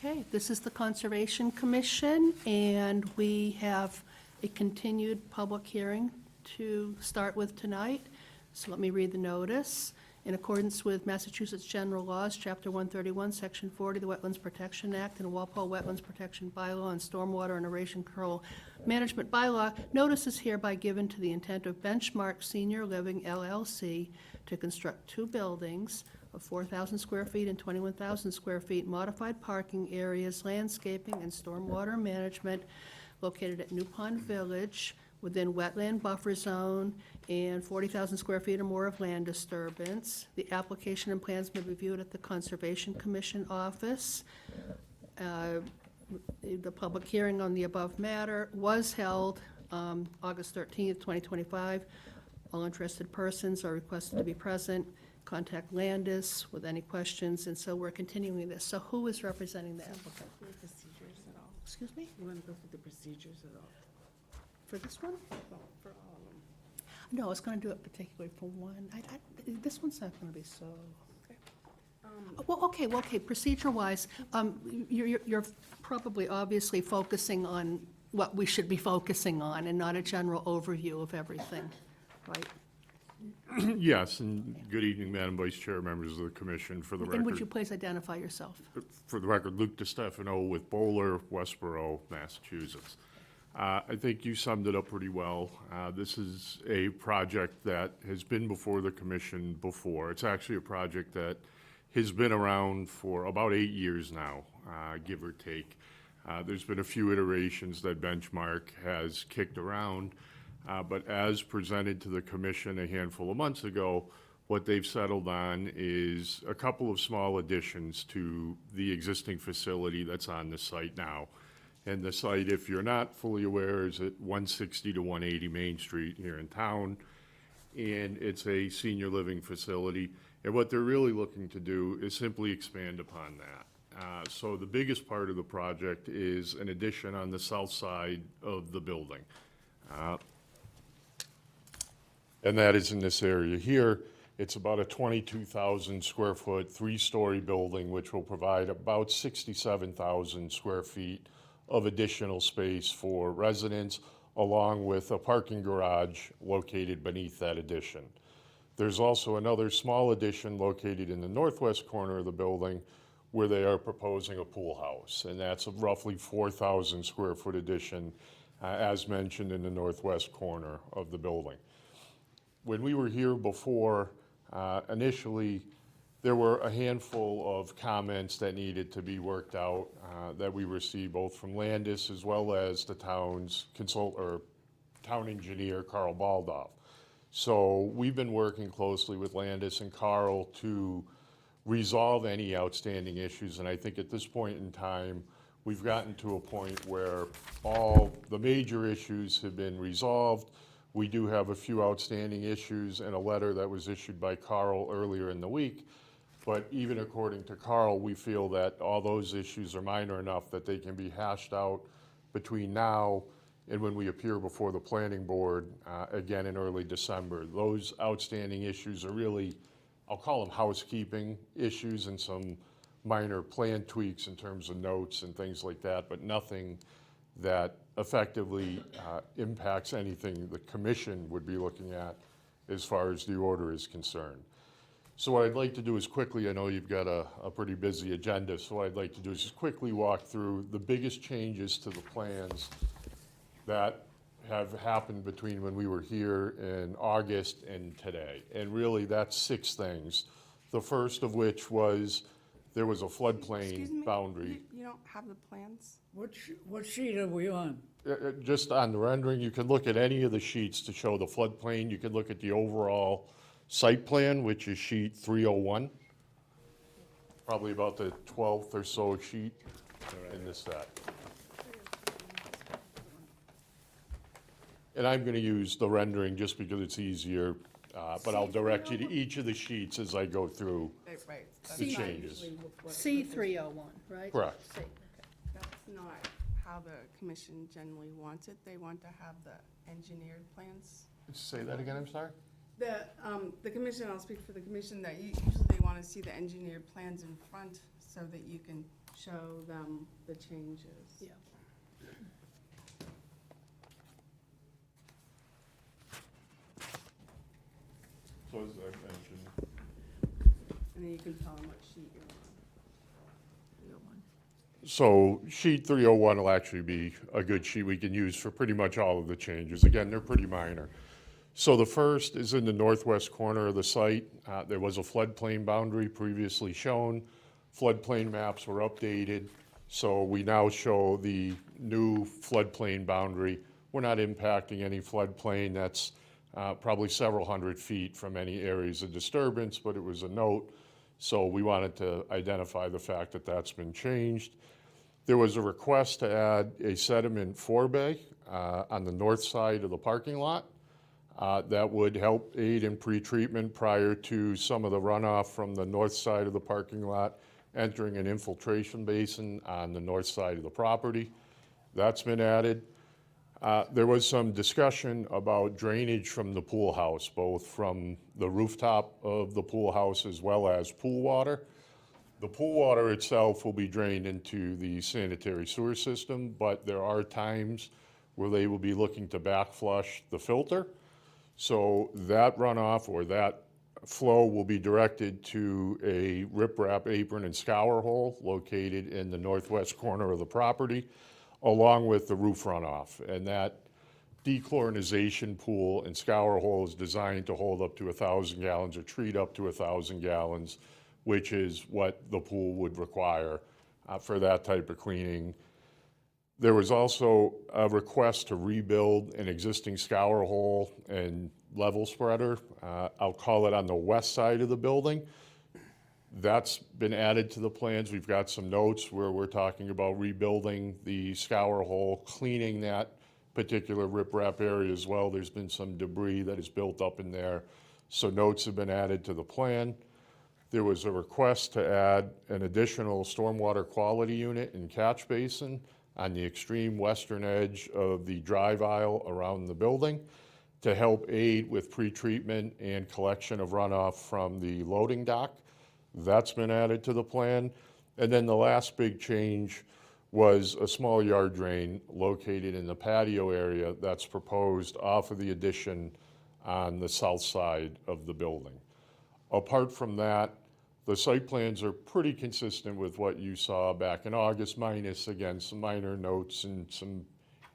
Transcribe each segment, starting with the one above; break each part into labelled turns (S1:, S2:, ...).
S1: Okay, this is the Conservation Commission, and we have a continued public hearing to start with tonight. So let me read the notice. In accordance with Massachusetts General Laws, Chapter 131, Section 40, the Wetlands Protection Act, and Walpole Wetlands Protection Bylaw and Stormwater and Erosion Control Management Bylaw, notice is hereby given to the intent of Benchmark Senior Living LLC to construct two buildings of 4,000 square feet and 21,000 square feet, modified parking areas, landscaping, and stormwater management located at New Pond Village within wetland buffer zone and 40,000 square feet or more of land disturbance. The application and plans may be viewed at the Conservation Commission office. The public hearing on the above matter was held August 13th, 2025. All interested persons are requested to be present. Contact Landis with any questions, and so we're continuing this. So who is representing the applicant?
S2: The procedures at all?
S1: Excuse me?
S2: You want to go through the procedures at all?
S1: For this one?
S2: Well, for all of them.
S1: No, I was going to do it particularly for one. This one's not going to be so.
S2: Okay.
S1: Well, okay, procedure-wise, you're probably obviously focusing on what we should be focusing on and not a general overview of everything, right?
S3: Yes, and good evening, Madam Vice Chair, members of the commission. For the
S1: And would you
S3: record,
S1: please identify yourself?
S3: Luke DiStefano with Bowler, Westboro, Massachusetts. I think you summed it up pretty well. This is a project that has been before the commission before. It's actually a project that has been around for about 8 years now, give or take. There's been a few iterations that Benchmark has kicked around. But as presented to the commission a handful of months ago, what they've settled on is a couple of small additions to the existing facility that's on the site now. And the site, if you're not fully aware, is at 160 to 180 Main Street here in town. And it's a senior living facility. And what they're really looking to do is simply expand upon that. So the biggest part of the project is an addition on the south side of the building. And that is in this area here. It's about a 22,000 square foot, three-story building, which will provide about 67,000 square feet of additional space for residents, along with a parking garage located beneath that addition. There's also another small addition located in the northwest corner of the building where they are proposing a pool house, and that's a roughly 4,000 square foot addition, as mentioned in the northwest corner of the building. When we were here before, initially, there were a handful of comments that needed to be worked out that we received both from Landis as well as the town's town engineer, Carl Baldoff. So we've been working closely with Landis and Carl to resolve any outstanding issues, and I think at this point in time, we've gotten to a point where all the major issues have been resolved. We do have a few outstanding issues and a letter that was issued by Carl earlier in the week. But even according to Carl, we feel that all those issues are minor enough that they can be hashed out between now and when we appear before the planning board again in early December. Those outstanding issues are really, I'll call them housekeeping issues and some minor plan tweaks in terms of notes and things like that, but nothing that effectively impacts anything the commission would be looking at as far as the order is concerned. So what I'd like to do is quickly, I know you've got a pretty busy agenda, so what I'd like to do is just quickly walk through the biggest changes to the plans that have happened between when we were here in August and today. And really that's 6 things. The first of which was there was a
S2: Excuse
S3: floodplain
S2: me,
S3: boundary.
S2: You don't have the plans?
S4: What sheet are we on?
S3: Just on the rendering, you can look at any of the sheets to show the floodplain. You can look at the overall site plan, which is sheet 301. Probably about the 12th or so sheet in this set. And I'm going to use the rendering just because it's easier, but I'll direct you to each of the sheets as I go through
S2: Right.
S3: the changes.
S1: C301, right?
S3: Correct.
S1: C, okay.
S2: That's not how the commission generally wants it. They want to have the engineered plans.
S3: Say that again, I'm sorry?
S2: The commission, I'll speak for the commission, that usually they want to see the engineered plans in front so that you can show them the changes.
S1: Yeah.
S3: So as I mentioned,
S2: And then you can tell them what sheet you're on.
S3: so sheet 301 will actually be a good sheet we can use for pretty much all of the changes. Again, they're pretty minor. So the first is in the northwest corner of the site. There was a floodplain boundary previously shown. Floodplain maps were updated, so we now show the new floodplain boundary. We're not impacting any floodplain. That's probably several hundred feet from any areas of disturbance, but it was a note. So we wanted to identify the fact that that's been changed. There was a request to add a sediment forebay on the north side of the parking lot. That would help aid in pretreatment prior to some of the runoff from the north side of the parking lot entering an infiltration basin on the north side of the property. That's been added. There was some discussion about drainage from the pool house, both from the rooftop of the pool house as well as pool water. The pool water itself will be drained into the sanitary sewer system, but there are times where they will be looking to backflush the filter. So that runoff or that flow will be directed to a riprap apron and scour hole located in the northwest corner of the property, along with the roof runoff. And that dechlorinization pool and scour hole is designed to hold up to 1,000 gallons or treat up to 1,000 gallons, which is what the pool would require for that type of cleaning. There was also a request to rebuild an existing scour hole and level spreader. I'll call it on the west side of the building. That's been added to the plans. We've got some notes where we're talking about rebuilding the scour hole, cleaning that particular riprap area as well. There's been some debris that is built up in there. So notes have been added to the plan. There was a request to add an additional stormwater quality unit and catch basin on the extreme western edge of the drive aisle around the building to help aid with pretreatment and collection of runoff from the loading dock. That's been added to the plan. And then the last big change was a small yard drain located in the patio area that's proposed off of the addition on the south side of the building. Apart from that, the site plans are pretty consistent with what you saw back in August, minus, again, some minor notes and some,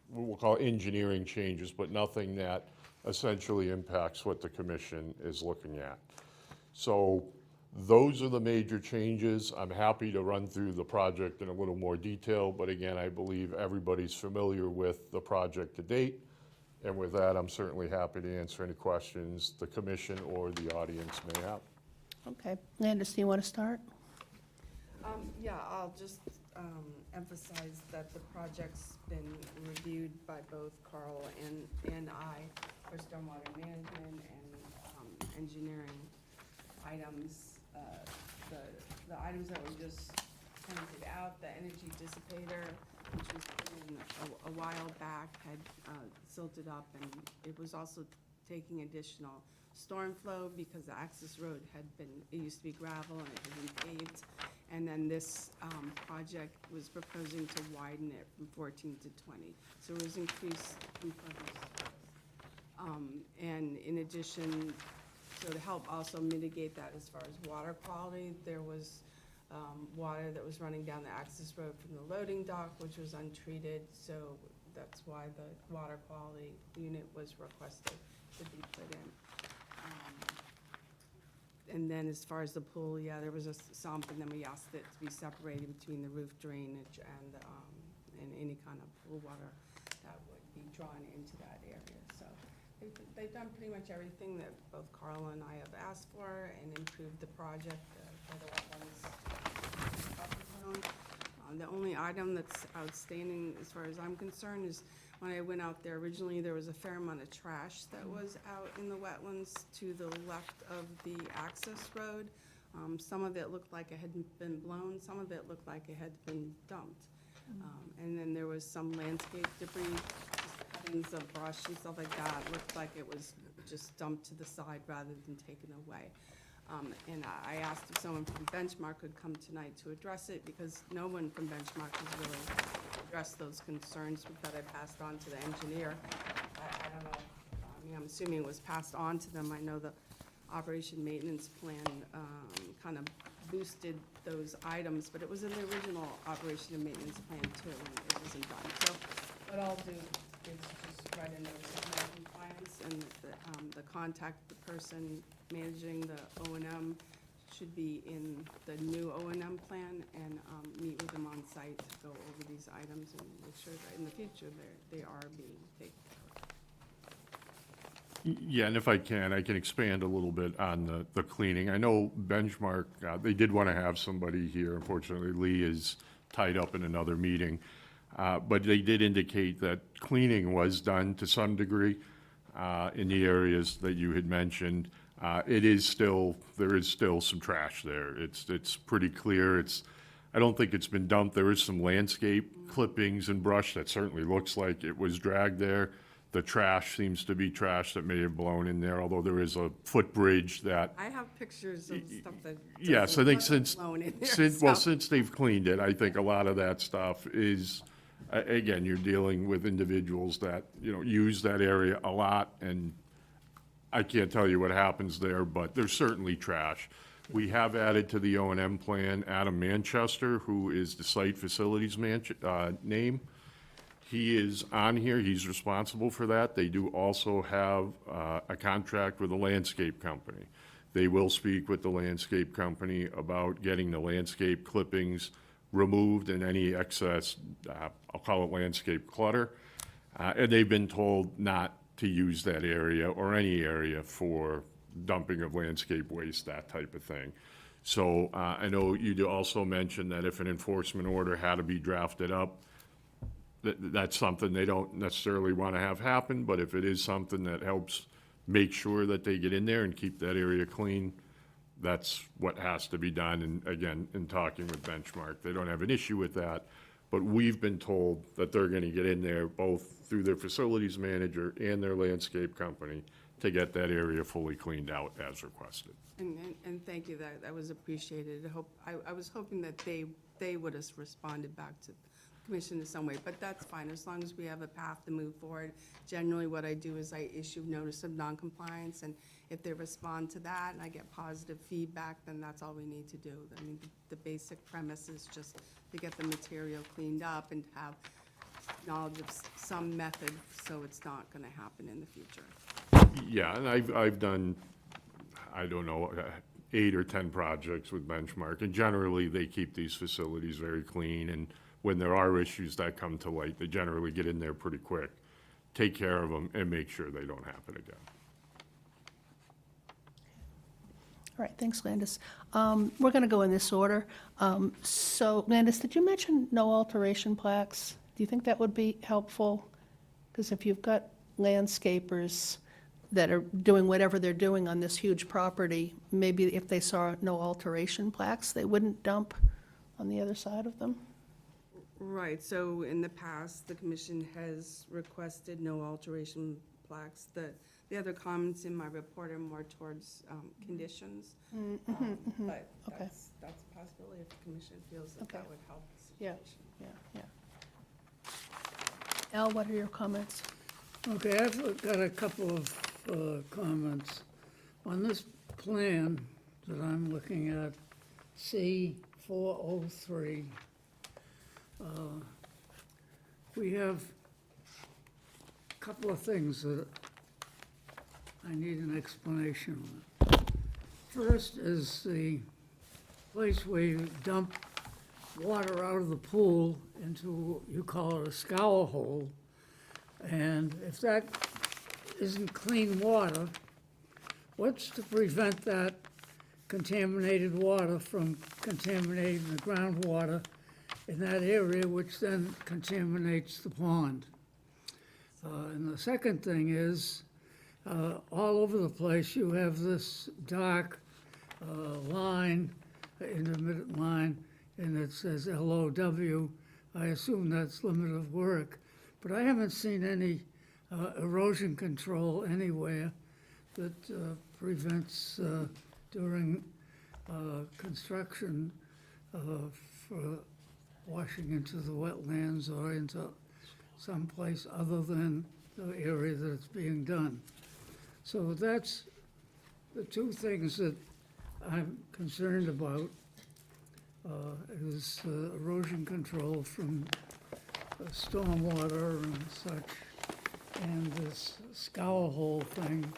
S3: what we'll call engineering changes, but nothing that essentially impacts what the commission is looking at. So those are the major changes. I'm happy to run through the project in a little more detail, but again, I believe everybody's familiar with the project to date. And with that, I'm certainly happy to answer any questions the commission or the audience may have.
S1: Okay. Landis, do you want to start?
S2: Yeah, I'll just emphasize that the project's been reviewed by both Carl and I for stormwater management and engineering items. The items that were just pointed out, the energy dissipator, which was put in a while back, had silted up, and it was also taking additional storm flow because the access road had been, it used to be gravel and it had been paved. And then this project was proposing to widen it from 14 to 20. So it was increased impervious surface. And in addition, so to help also mitigate that as far as water quality, there was water that was running down the access road from the loading dock, which was untreated. So that's why the water quality unit was requested to be put in. And then as far as the pool, yeah, there was a sump, and then we asked it to be separated between the roof drainage and any kind of pool water that would be drawn into that area. So they've done pretty much everything that both Carl and I have asked for and improved the project for the wetlands. The only item that's outstanding, as far as I'm concerned, is when I went out there originally, there was a fair amount of trash that was out in the wetlands to the left of the access road. Some of it looked like it had been blown, some of it looked like it had been dumped. And then there was some landscape debris, just cuttings of brush and stuff like that. It looked like it was just dumped to the side rather than taken away. And I asked if someone from Benchmark could come tonight to address it, because no one from Benchmark has really addressed those concerns that I passed on to the engineer. I don't know, I mean, I'm assuming it was passed on to them. I know the operation maintenance plan kind of boosted those items, but it was in the original operation and maintenance plan too, and it wasn't done. So what I'll do is just write a notice of non-compliance, and the contact, the person managing the O&M should be in the new O&M plan, and meet with them on site to go over these items and make sure that in the future they are being taken care of.
S3: Yeah, and if I can expand a little bit on the cleaning. I know Benchmark, they did want to have somebody here. Unfortunately, Lee is tied up in another meeting. But they did indicate that cleaning was done to some degree in the areas that you had mentioned. There is still some trash there. It's pretty clear. I don't think it's been dumped. There is some landscape clippings and brush that certainly looks like it was dragged there. The trash seems to be trash that may have blown in there, although there is a footbridge that.
S2: I have pictures of stuff that.
S3: Yes, I think
S2: doesn't
S3: since,
S2: look blown in there,
S3: since they've cleaned it, I think a lot of that stuff is, again, you're dealing with individuals that, use that area a lot, and I can't tell you what happens there, but there's certainly trash. We have added to the O&M plan Adam Manchester, who is the site facilities name. He is on here, he's responsible for that. They do also have a contract with a landscape company. They will speak with the landscape company about getting the landscape clippings removed and any excess, I'll call it landscape clutter. And they've been told not to use that area or any area for dumping of landscape waste, that type of thing. So I know you also mentioned that if an enforcement order had to be drafted up, that's something they don't necessarily want to have happen, but if it is something that helps make sure that they get in there and keep that area clean, that's what has to be done. And again, in talking with Benchmark, they don't have an issue with that, but we've been told that they're going to get in there both through their facilities manager and their landscape company to get that area fully cleaned out as requested.
S2: And thank you, that was appreciated. I was hoping that they would have responded back to the commission in some way, but that's fine, as long as we have a path to move forward. Generally, what I do is I issue notice of noncompliance, and if they respond to that and I get positive feedback, then that's all we need to do. I mean, the basic premise is just to get the material cleaned up and have knowledge of some method, so it's not gonna happen in the future.
S3: Yeah, and I've done, I don't know, 8 or 10 projects with Benchmark, and generally they keep these facilities very clean, and when there are issues that come to light, they generally get in there pretty quick, take care of them, and make sure they don't happen again.
S1: All right, thanks, Landis. We're going to go in this order. So, Landis, did you mention no alteration plaques? Do you think that would be helpful? Because if you've got landscapers that are doing whatever they're doing on this huge property, maybe if they saw no alteration plaques, they wouldn't dump on the other side of them?
S2: Right, so in the past, the commission has requested no alteration plaques. The other comments in my report are more towards conditions. But
S1: Okay.
S2: that's a possibility if the commission feels that
S1: Okay.
S2: that would help the
S1: Yeah.
S2: situation.
S1: Yeah. Al, what are your comments?
S4: Okay, I've got a couple of comments. On this plan that I'm looking at, C403, we have a couple of things that I need an explanation on. First is the place where you dump water out of the pool into, you call it a scour hole. And if that isn't clean water, what's to prevent that contaminated water from contaminating the groundwater in that area, which then contaminates the pond? And the second thing is, all over the place, you have this dark line, intermittent line, and it says LOW. I assume that's limit of work, but I haven't seen any erosion control anywhere that prevents during construction for washing into the wetlands or into someplace other than the area that it's being done. So that's the two things that I'm concerned about, is erosion control from stormwater and such, and this scour hole thing.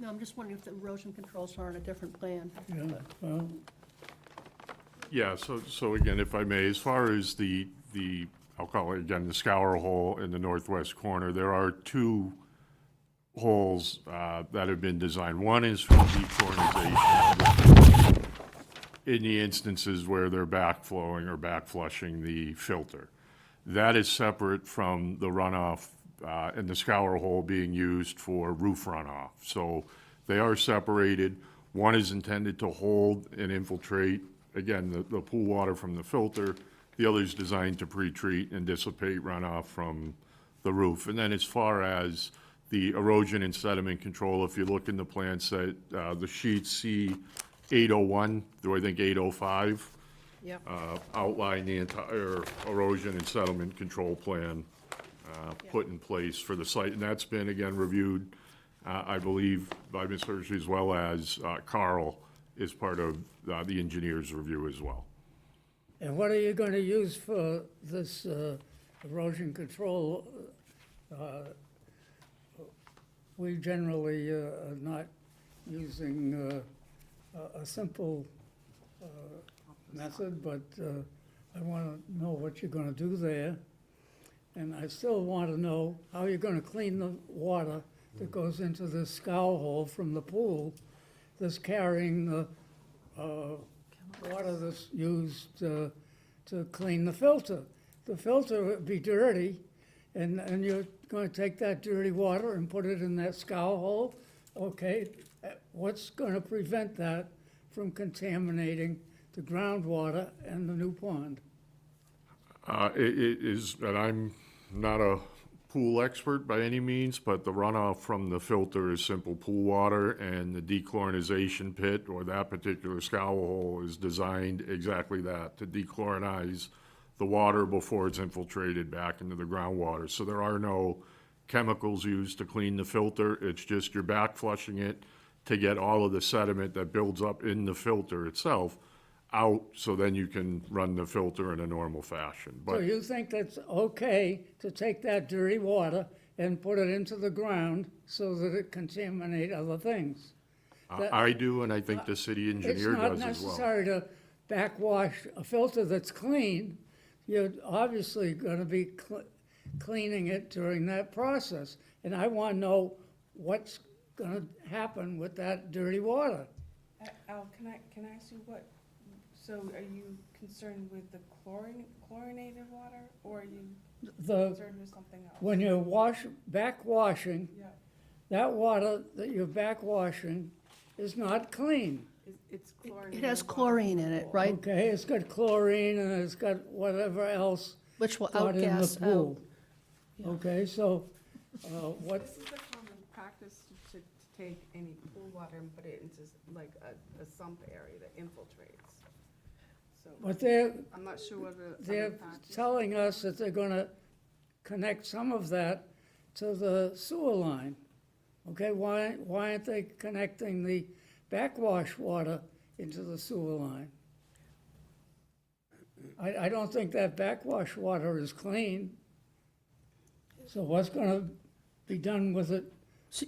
S1: No, I'm just wondering if the erosion controls are on a different plan.
S4: Yeah, well,
S3: Yeah, so again, if I may, as far as the, I'll call it again, the scour hole in the northwest corner, there are two holes that have been designed. One is for dechlorinization in the instances where they're backflowing or backflushing the filter. That is separate from the runoff and the scour hole being used for roof runoff. So they are separated. One is intended to hold and infiltrate, again, the pool water from the filter. The other is designed to pre-treat and dissipate runoff from the roof. And then as far as the erosion and sediment control, if you look in the plan set, the sheet C 801 through I think 805,
S1: Yep.
S3: outline the entire erosion and settlement control plan put in place for the site. And that's been, again, reviewed, I believe, by Ms. Hershey as well as Carl is part of the engineer's review as well.
S4: and what are you going to use for this erosion control? We generally are not using a simple method, but I want to know what you're going to do there. And I still want to know how you're going to clean the water that goes into this scour hole from the pool that's carrying the water that's used to clean the filter. The filter would be dirty, and you're going to take that dirty water and put it in that scour hole? Okay, what's going to prevent that from contaminating the groundwater and the new pond?
S3: It is, and I'm not a pool expert by any means, but the runoff from the filter is simple pool water, and the dechlorinization pit, or that particular scour hole, is designed exactly that, to dechlorinize the water before it's infiltrated back into the groundwater. So there are no chemicals used to clean the filter. It's just you're back flushing it to get all of the sediment that builds up in the filter itself out, so then you can run the filter in a normal fashion.
S4: So
S3: But
S4: you think that's okay to take that dirty water and put it into the ground so that it contaminate other things?
S3: I do, and I think the city engineer does as well.
S4: It's not necessary to backwash a filter that's clean. You're obviously going to be cleaning it during that process. And I want to know what's going to happen with that dirty water.
S2: Al, can I ask you what, so are you concerned with the chlorinated water, or are you concerned with something else?
S4: When you're backwashing,
S2: Yeah,
S4: that water that you're backwashing is not clean.
S2: it's chlorinated.
S1: It has
S2: water.
S1: chlorine in it, right?
S4: Okay, it's got chlorine and it's got whatever else
S1: Which will
S4: got in the
S1: outgas
S4: pool.
S1: out.
S4: Okay, so what,
S2: This is a common practice to take any pool water and put it into like a sump area that infiltrates. So
S4: but
S2: I'm not sure what the
S4: they're
S2: other practice.
S4: telling us that they're gonna connect some of that to the sewer line. Okay, why aren't they connecting the backwash water into the sewer line? I don't think that backwash water is clean. So what's gonna be done with it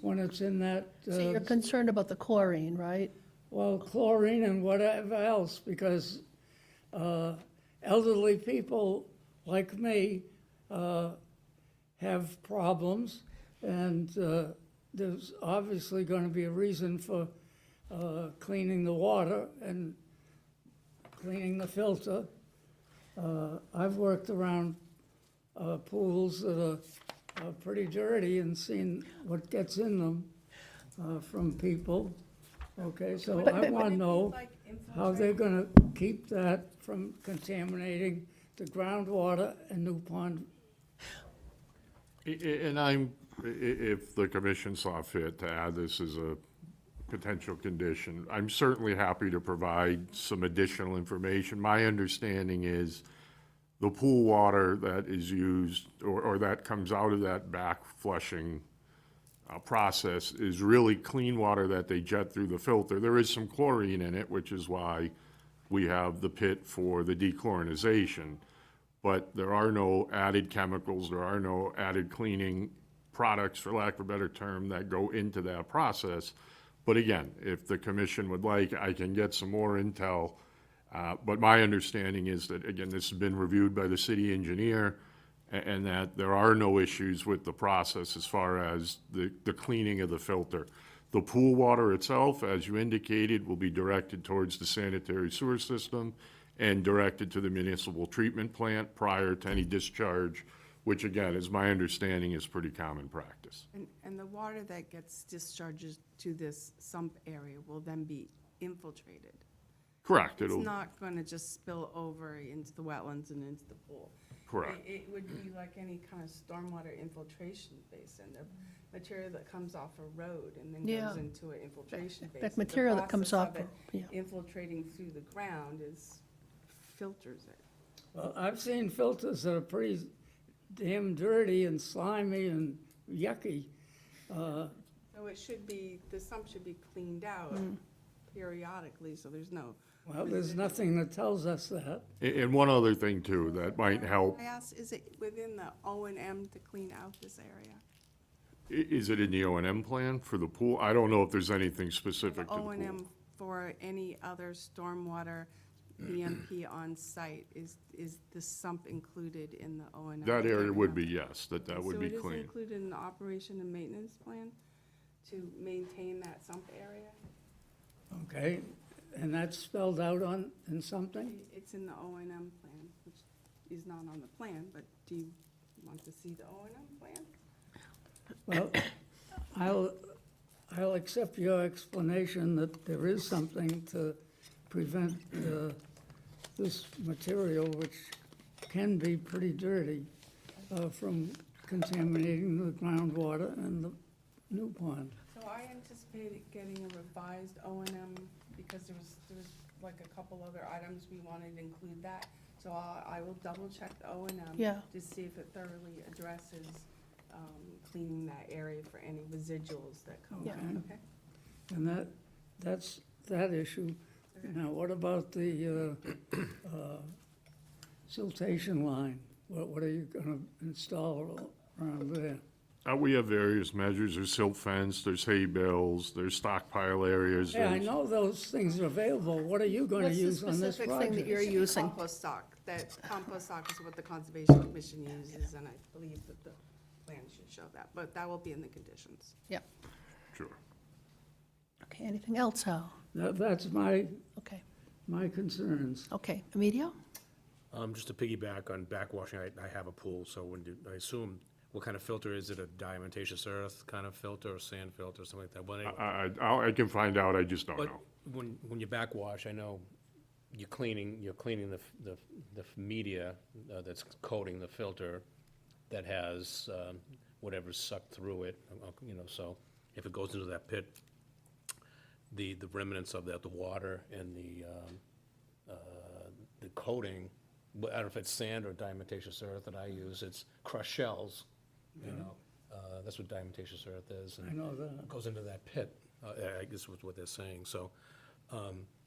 S4: when it's in that,
S1: So you're concerned about the chlorine, right?
S4: well, chlorine and whatever else, because elderly people like me have problems, and there's obviously going to be a reason for cleaning the water and cleaning the filter. I've worked around pools that are pretty dirty and seen what gets in them from people. Okay, so I want to know how they're going to keep that from contaminating the groundwater and New Pond.
S3: And if the commission saw fit to add this as a potential condition, I'm certainly happy to provide some additional information. My understanding is the pool water that is used, or that comes out of that back flushing process is really clean water that they jet through the filter. There is some chlorine in it, which is why we have the pit for the dechlorinization. But there are no added chemicals, there are no added cleaning products, for lack of a better term, that go into that process. But again, if the commission would like, I can get some more intel. But my understanding is that, again, this has been reviewed by the city engineer, and that there are no issues with the process as far as the cleaning of the filter. The pool water itself, as you indicated, will be directed towards the sanitary sewer system and directed to the municipal treatment plant prior to any discharge, which again, is my understanding, is pretty common practice.
S2: And the water that gets discharged to this sump area will then be infiltrated.
S3: Correct.
S2: It's
S3: It'll,
S2: not going to just spill over into the wetlands and into the pool.
S3: correct.
S2: It would be like any kind of stormwater infiltration basin, the material that comes off a road and then
S1: Yeah.
S2: goes into an infiltration basin.
S1: That material that comes off,
S2: The process
S1: yeah.
S2: of it infiltrating through the ground filters it.
S4: Well, I've seen filters that are pretty damn dirty and slimy and yucky.
S2: So it should be, the sump should be cleaned out
S1: Mm.
S2: periodically, so there's no.
S4: Well, there's nothing that tells us that.
S3: And one other thing too, that might help,
S2: I asked, is it within the O and M to clean out this area?
S3: is it in the O and M plan for the pool? I don't know if there's anything specific to the
S2: O and
S3: pool.
S2: M for any other stormwater BMP on site, is the sump included in the O and M?
S3: That area would be, yes, that would be
S2: So it is
S3: clean.
S2: included in the operation and maintenance plan to maintain that sump area?
S4: Okay, and that's spelled out in something?
S2: It's in the O and M plan, which is not on the plan, but do you want to see the O and M plan?
S4: Well, I'll accept your explanation that there is something to prevent this material, which can be pretty dirty, from contaminating the groundwater and the new pond.
S2: So I anticipated getting a revised O and M, because there was like a couple other items we wanted to include that. So I will double check the O and M.
S1: Yeah.
S2: To see if it thoroughly addresses, cleaning that area for any residuals that come
S1: Yeah.
S2: out, okay?
S4: And that's that issue. Now, what about the siltation line? What are you gonna install around there?
S3: We have various measures, there's silt fence, there's hay bales, there's stockpile areas.
S4: Yeah, I
S3: there's-
S4: know those things are available. What are you gonna
S1: What's the
S4: use on this
S1: specific thing that
S4: project?
S1: you're
S2: It should be
S1: using?
S2: compost stock. That compost stock is what the Conservation Commission uses, and I believe that the plan should show that, but that will be in the conditions.
S1: Yep.
S3: Sure.
S1: Okay, anything else, Hal?
S4: That's my concerns.
S1: Okay, Emilio?
S5: Just to piggyback on backwashing, I have a pool, so I assume, what kind of filter is it? A diatomaceous earth kind of filter or sand filter, something like that? Well,
S3: I can find out, I just don't
S5: But
S3: know.
S5: when you backwash, I know you're cleaning the media that's coating the filter that has whatever's sucked through it, so if it goes into that pit, the remnants of that, the water and the coating, I don't know if it's sand or diatomaceous earth that I use, it's crushed shells, that's what diatomaceous earth is. and
S4: I know that.
S5: it goes into that pit, I guess was what they're saying, so,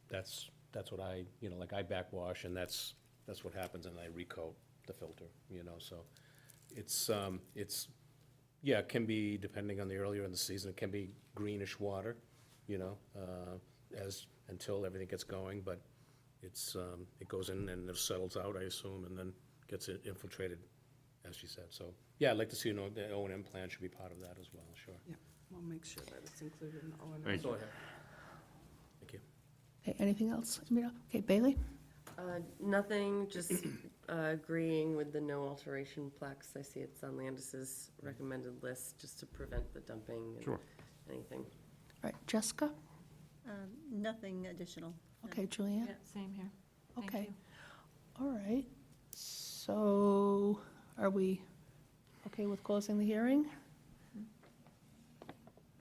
S5: that's what I, like I backwash, and that's what happens, and I recoat the filter, so it's, yeah, it can be, depending on the earlier in the season, it can be greenish water, until everything gets going, but it goes in and it settles out, I assume, and then gets infiltrated, as she said, so, yeah, I'd like to see, the O and M plan should be part of that as well, sure.
S2: Yeah, we'll make sure that it's included in the O and M.
S3: Thank you.
S5: Thank you.
S1: Okay, anything else, Emilio? Okay, Bailey?
S6: Nothing, just agreeing with the no alteration plaques. I see it's on Landis's recommended list, just to prevent the dumping and
S3: Sure.
S6: anything.
S1: All right, Jessica?
S7: Nothing additional.
S1: Okay, Julianne?
S7: Yeah, same here. Thank
S1: Okay.
S7: you.
S1: All right, so are we Okay with closing the hearing?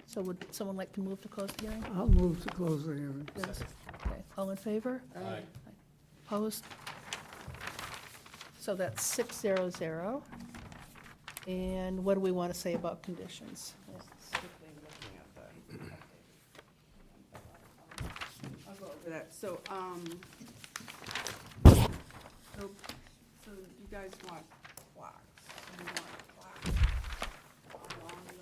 S1: So would someone like to move to close the hearing?
S4: I'll move to close the hearing.
S1: Yes. Okay, all in favor?
S5: Aye.
S1: Opposed? So that's 600. And what do we want to say about conditions?
S2: Strictly looking at the. I'll go over that. So you guys want plaques. You want plaques along the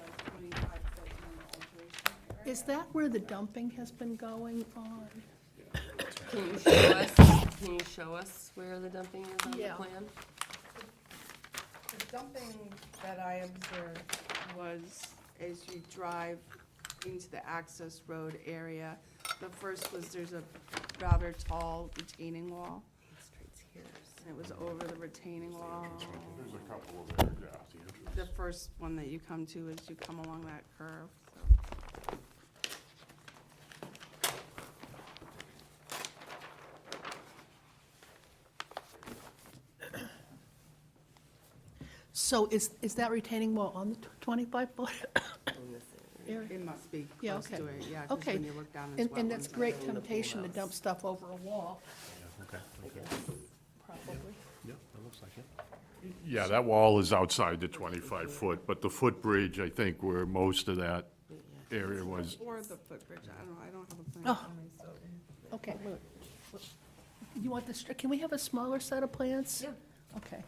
S2: 25-foot alteration area?
S1: Is that where the dumping has been going on?
S6: Can you show us where the dumping is on the
S1: Yeah.
S6: plan?
S2: The dumping that I observed was as you drive into the access road area, the first was there's a rather tall retaining wall,
S6: Streets here.
S2: and it was over the retaining wall.
S3: There's a couple of there, yeah.
S2: The first one that you come to is you come along that curve, so.
S1: So is that retaining wall on the 25-foot
S6: In this area.
S1: area?
S2: It must be
S1: Yeah,
S2: close
S1: okay.
S2: to it, yeah, because
S1: Okay.
S2: when you look down, it's
S1: And that's
S2: wetlands.
S1: great temptation to dump stuff over a wall,
S5: Okay,
S1: probably.
S5: yeah, that looks like it.
S3: Yeah, that wall is outside the 25-foot, but the footbridge, I think, where most of that area was,
S2: Or the footbridge, I don't have a plan
S1: Oh.
S2: for me, so.
S1: Okay. You want this, can we have a smaller set of plans?
S6: Yeah.
S1: Okay,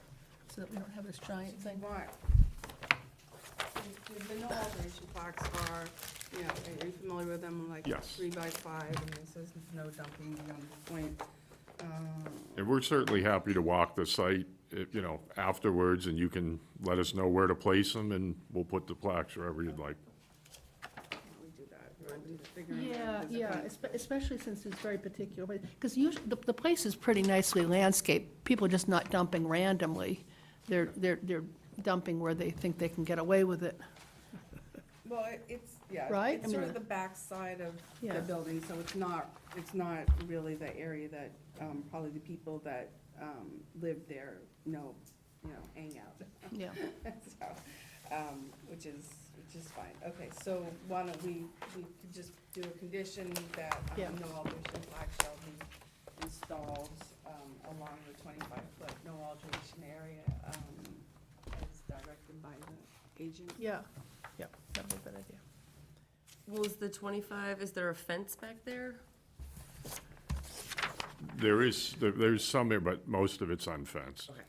S1: so that we don't have this giant thing.
S2: What? The no alteration plaques are, you know, are you familiar with them, like
S3: Yes.
S2: 3 by 5, and it says no dumping beyond the point.
S3: and we're certainly happy to walk the site, afterwards, and you can let us know where to place them, and we'll put the plaques wherever you'd like.
S2: We do that, you want to do the figuring.
S1: Yeah,
S2: visit
S1: yeah,
S2: points.
S1: especially since it's very particular, because usually, the place is pretty nicely landscaped. People are just not dumping randomly. They're dumping where they think they can get away with it.
S2: Well, it's, yeah,
S1: Right?
S2: it's
S1: I
S2: sort
S1: mean,
S2: of the backside of
S1: Yeah.
S2: the building, so it's not really the area that, probably the people that, live there hang out.
S1: Yeah.
S2: So, which is fine. Okay, so why don't we could just do a condition that,
S1: Yeah.
S2: no alteration flag shall be installed, along the 25-foot no alteration area, as directed by the agent.
S1: Yeah, yeah, that'd be a good idea.
S6: Well, is the 25, is there a fence back there?
S3: There's some there, but most of it's unfenced.
S6: Okay.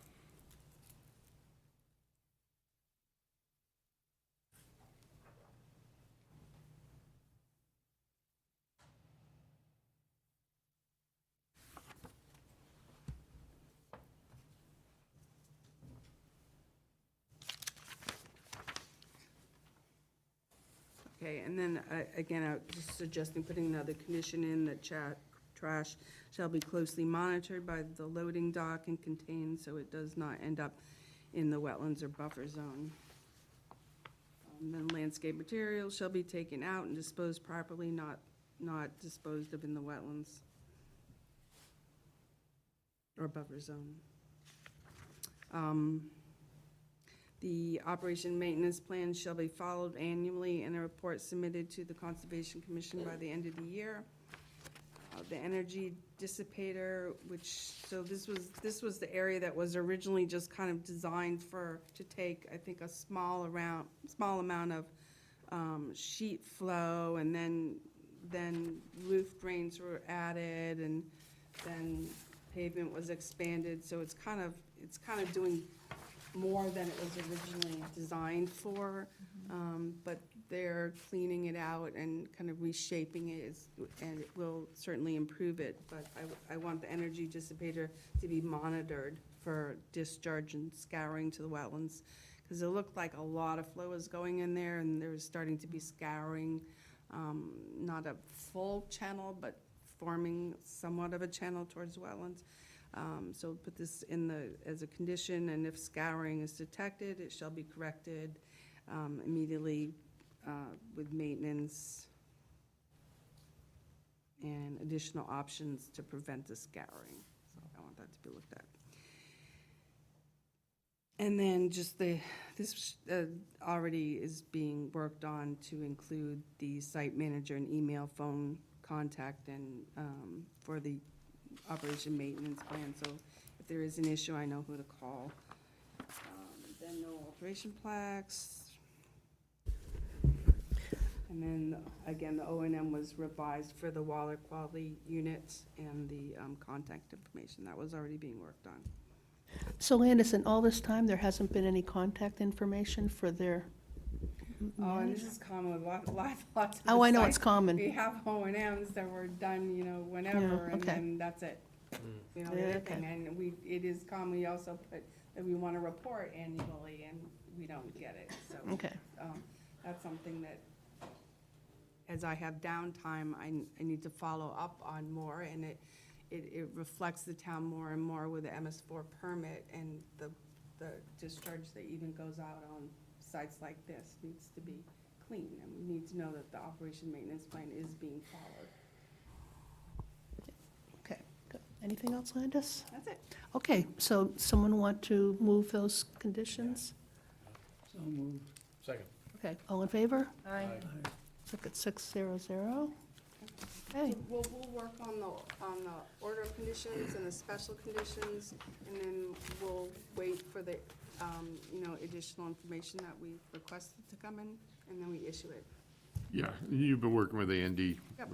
S2: Okay, and then, again, I'm just suggesting putting another condition in that trash shall be closely monitored by the loading dock and contained so it does not end up in the wetlands or buffer zone. Then landscape materials shall be taken out and disposed properly, not disposed of in the wetlands or buffer zone. The operation maintenance plan shall be followed annually and a report submitted to the Conservation Commission by the end of the year. The energy dissipator, so this was the area that was originally just kind of designed to take, I think, a small amount of sheet flow, and then roof drains were added, and then pavement was expanded, so it's kind of doing more than it was originally designed for, but they're cleaning it out and kind of reshaping it, and it will certainly improve it, but I want the energy dissipator to be monitored for discharge and scouring to the wetlands, because it looked like a lot of flow was going in there, and there was starting to be scouring, not a full channel, but forming somewhat of a channel towards wetlands. So put this as a condition, and if scouring is detected, it shall be corrected immediately with maintenance and additional options to prevent the scouring. So I want that to be looked at. And then just this already is being worked on to include the site manager and email, phone contact, and for the operation maintenance plan. So if there is an issue, I know who to call. Then no alteration plaques. And then, again, the O and M was revised for the water quality units and the contact information. That was already being worked on.
S1: So Landis, in all this time, there hasn't been any contact information for their,
S2: Oh, and this is common with lots of.
S1: oh, I know it's
S2: sites.
S1: common.
S2: We have O and Ms that were done, whenever,
S1: Yeah,
S2: and
S1: okay.
S2: then that's it.
S1: Yeah,
S2: Everything,
S1: okay.
S2: and it is common, we also put that we want to report annually, and we don't get it, so.
S1: Okay.
S2: That's something that, as I have downtime, I need to follow up on more, and it reflects the town more and more with the MS4 permit, and the discharge that even goes out on sites like this needs to be clean, and we need to know that the operation maintenance plan is being followed.
S1: Okay, good. Anything else, Landis?
S2: That's it.
S1: Okay, so someone want to move those conditions?
S4: So moved.
S5: Second.
S1: Okay, all in favor?
S6: Aye.
S1: Look at 600. Okay,
S2: So we'll work on the order of conditions and the special conditions, and then we'll wait for the, additional information that we requested to come in, and then we issue it.
S3: Yeah, you've been working with Andy.
S2: Yep.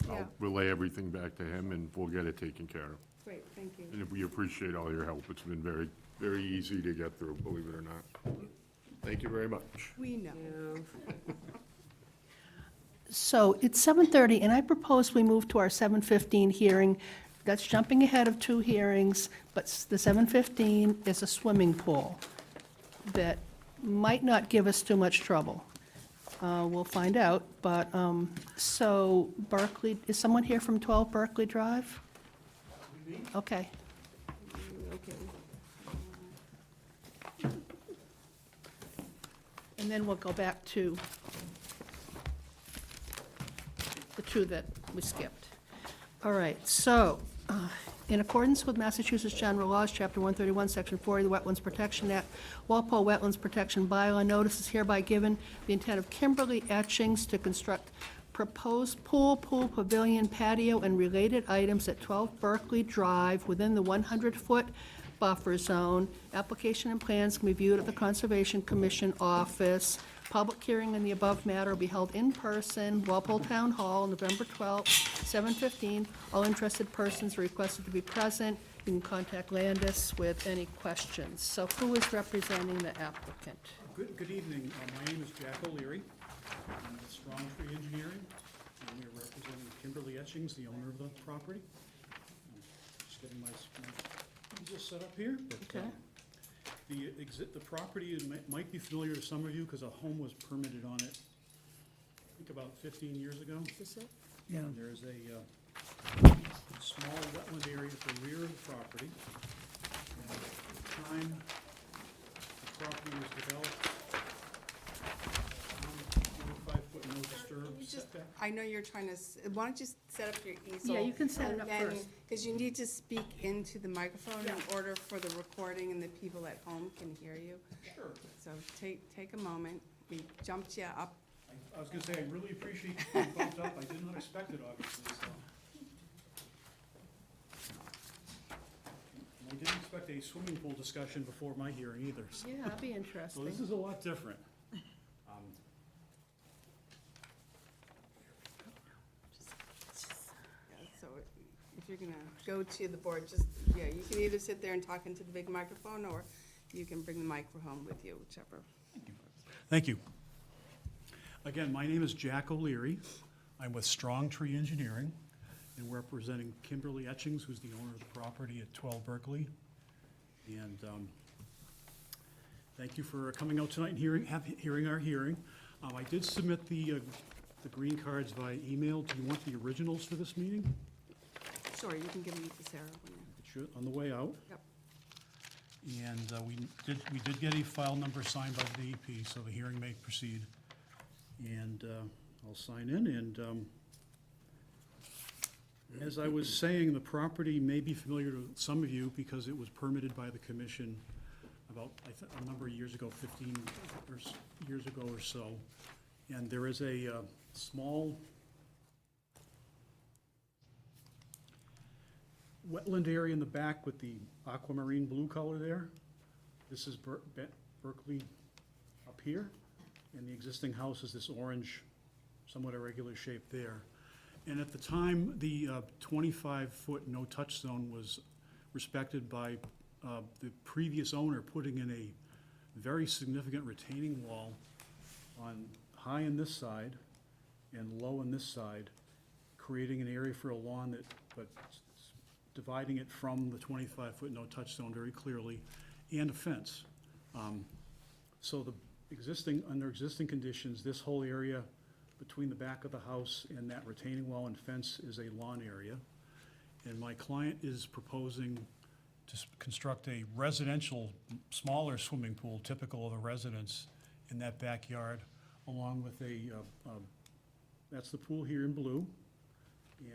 S3: I'll
S2: Yeah.
S3: relay everything back to him, and we'll get it taken care of.
S2: Great, thank you.
S3: And we appreciate all your help. It's been very, very easy to get through, believe it or not. Thank you very much.
S2: We know.
S1: so it's 7:30, and I propose we move to our 7:15 hearing. That's jumping ahead of 2 hearings, but the 7:15 is a swimming pool that might not give us too much trouble. We'll find out, but, so Berkeley, is someone here from 12 Berkeley Drive? Okay.
S2: Okay.
S1: And then we'll go back to the 2 that we skipped. All right, so, in accordance with Massachusetts General Laws, Chapter 131, Section 40 of the Wetlands Protection Act, Walpole Wetlands Protection Bylaw notice is hereby given the intent of Kimberly Etchings to construct proposed pool pavilion, patio, and related items at 12 Berkeley Drive within the 100-foot buffer zone. Application and plans can be viewed at the Conservation Commission office. Public hearing on the above matter will be held in person, Walpole Town Hall, November 12th, 7:15. All interested persons are requested to be present. You can contact Landis with any questions. So who is representing the applicant?
S8: Good evening. My name is Jack O'Leary. I'm with Strong Tree Engineering, and we are representing Kimberly Etchings, the owner of the property. Just getting my just set up here. but,
S1: Okay.
S8: The property might be familiar to some of you because a home was permitted on it, I think about 15 years ago.
S1: Is this it?
S4: Yeah,
S8: There's a small wetland area at the rear of the property. And at the time the property was developed, 5-foot no disturb setback.
S2: I know you're trying to, why don't you set up your easel?
S1: Yeah, you can set it up first.
S2: Because you need to speak into the microphone in order for the recording and the people at home can hear you.
S8: Sure.
S2: So take a moment. We jumped you up.
S8: I was gonna say, I really appreciate you being bumped up. I did not expect it, obviously, so. And I didn't expect a swimming pool discussion before my hearing either, so.
S1: Yeah, that'd be
S8: So
S1: interesting.
S8: this is a lot different.
S2: Yeah, so if you're gonna go to the board, you can either sit there and talk into the big microphone, or you can bring the microphone with you, whichever.
S8: Thank you. Again, my name is Jack O'Leary. I'm with Strong Tree Engineering, and we're representing Kimberly Etchings, who's the owner of the property at 12 Berkeley. And thank you for coming out tonight and hearing our hearing. I did submit the green cards via email. Do you want the originals for this meeting?
S2: Sure, you can give them to Sarah. when you-
S8: It should, on the way out.
S2: Yep.
S8: And we did get a file number signed by the DEP, so the hearing may proceed. And I'll sign in, and as I was saying, the property may be familiar to some of you because it was permitted by the commission about, a number of years ago, 15 years ago or so. And there is a small wetland area in the back with the aquamarine blue color there. This is Berkeley up here, and the existing house is this orange, somewhat irregular shape there. And at the time, the 25-foot no-touch zone was respected by the previous owner putting in a very significant retaining wall on high on this side and low on this side, creating an area for a lawn but dividing it from the 25-foot no-touch zone very clearly, and a fence. So under existing conditions, this whole area between the back of the house and that retaining wall and fence is a lawn area. And my client is proposing to construct a residential, smaller swimming pool, typical of a residence, in that backyard, along with that's the pool here in blue.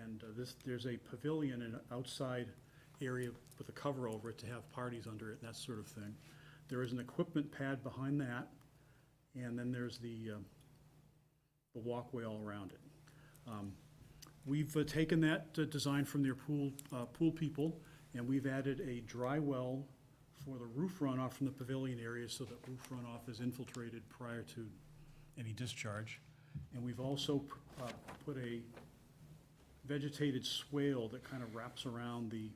S8: And there's a pavilion and outside area with a cover over it to have parties under it and that sort of thing. There is an equipment pad behind that, and then there's the walkway all around it. We've taken that design from their pool people, and we've added a dry well for the roof runoff from the pavilion area so that roof runoff is infiltrated prior to any discharge. And we've also put a vegetated swale that kind of wraps around the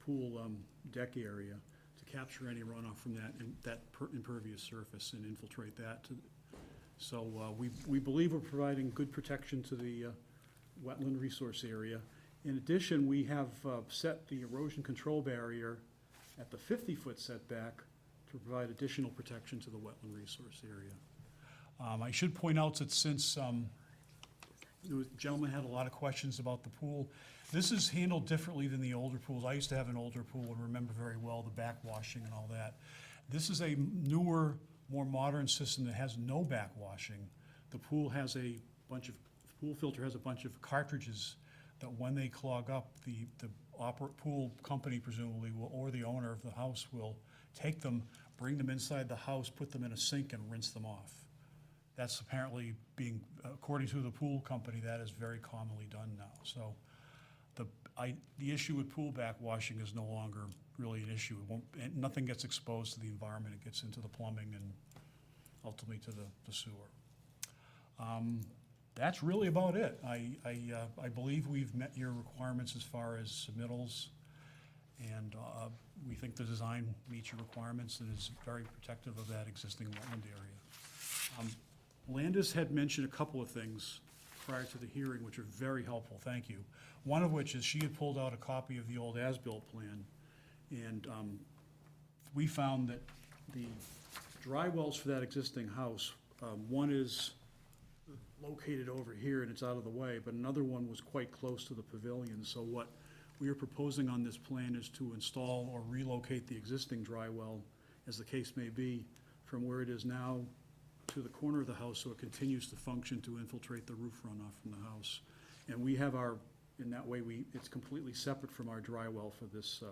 S8: pool deck area to capture any runoff from that impervious surface and infiltrate that. So we believe we're providing good protection to the wetland resource area. In addition, we have set the erosion control barrier at the 50-foot setback to provide additional protection to the wetland resource area. I should point out that since the gentleman had a lot of questions about the pool, this is handled differently than the older pools. I used to have an older pool and remember very well the backwashing and all that. This is a newer, more modern system that has no backwashing. The pool filter has a bunch of cartridges that when they clog up, the pool company presumably will, or the owner of the house will take them, bring them inside the house, put them in a sink and rinse them off. That's apparently according to the pool company, that is very commonly done now. So the issue with pool backwashing is no longer really an issue. Nothing gets exposed to the environment. It gets into the plumbing and ultimately to the sewer. That's really about it. I believe we've met your requirements as far as submittals, and we think the design meets your requirements and is very protective of that existing wetland area. Landis had mentioned a couple of things prior to the hearing, which are very helpful, thank you. One of which is she had pulled out a copy of the old as-built plan, and we found that the dry wells for that existing house, one is located over here and it's out of the way, but another one was quite close to the pavilion. So what we are proposing on this plan is to install or relocate the existing dry well, as the case may be, from where it is now to the corner of the house so it continues to function to infiltrate the roof runoff from the house. And we have in that way, it's completely separate from our dry well for this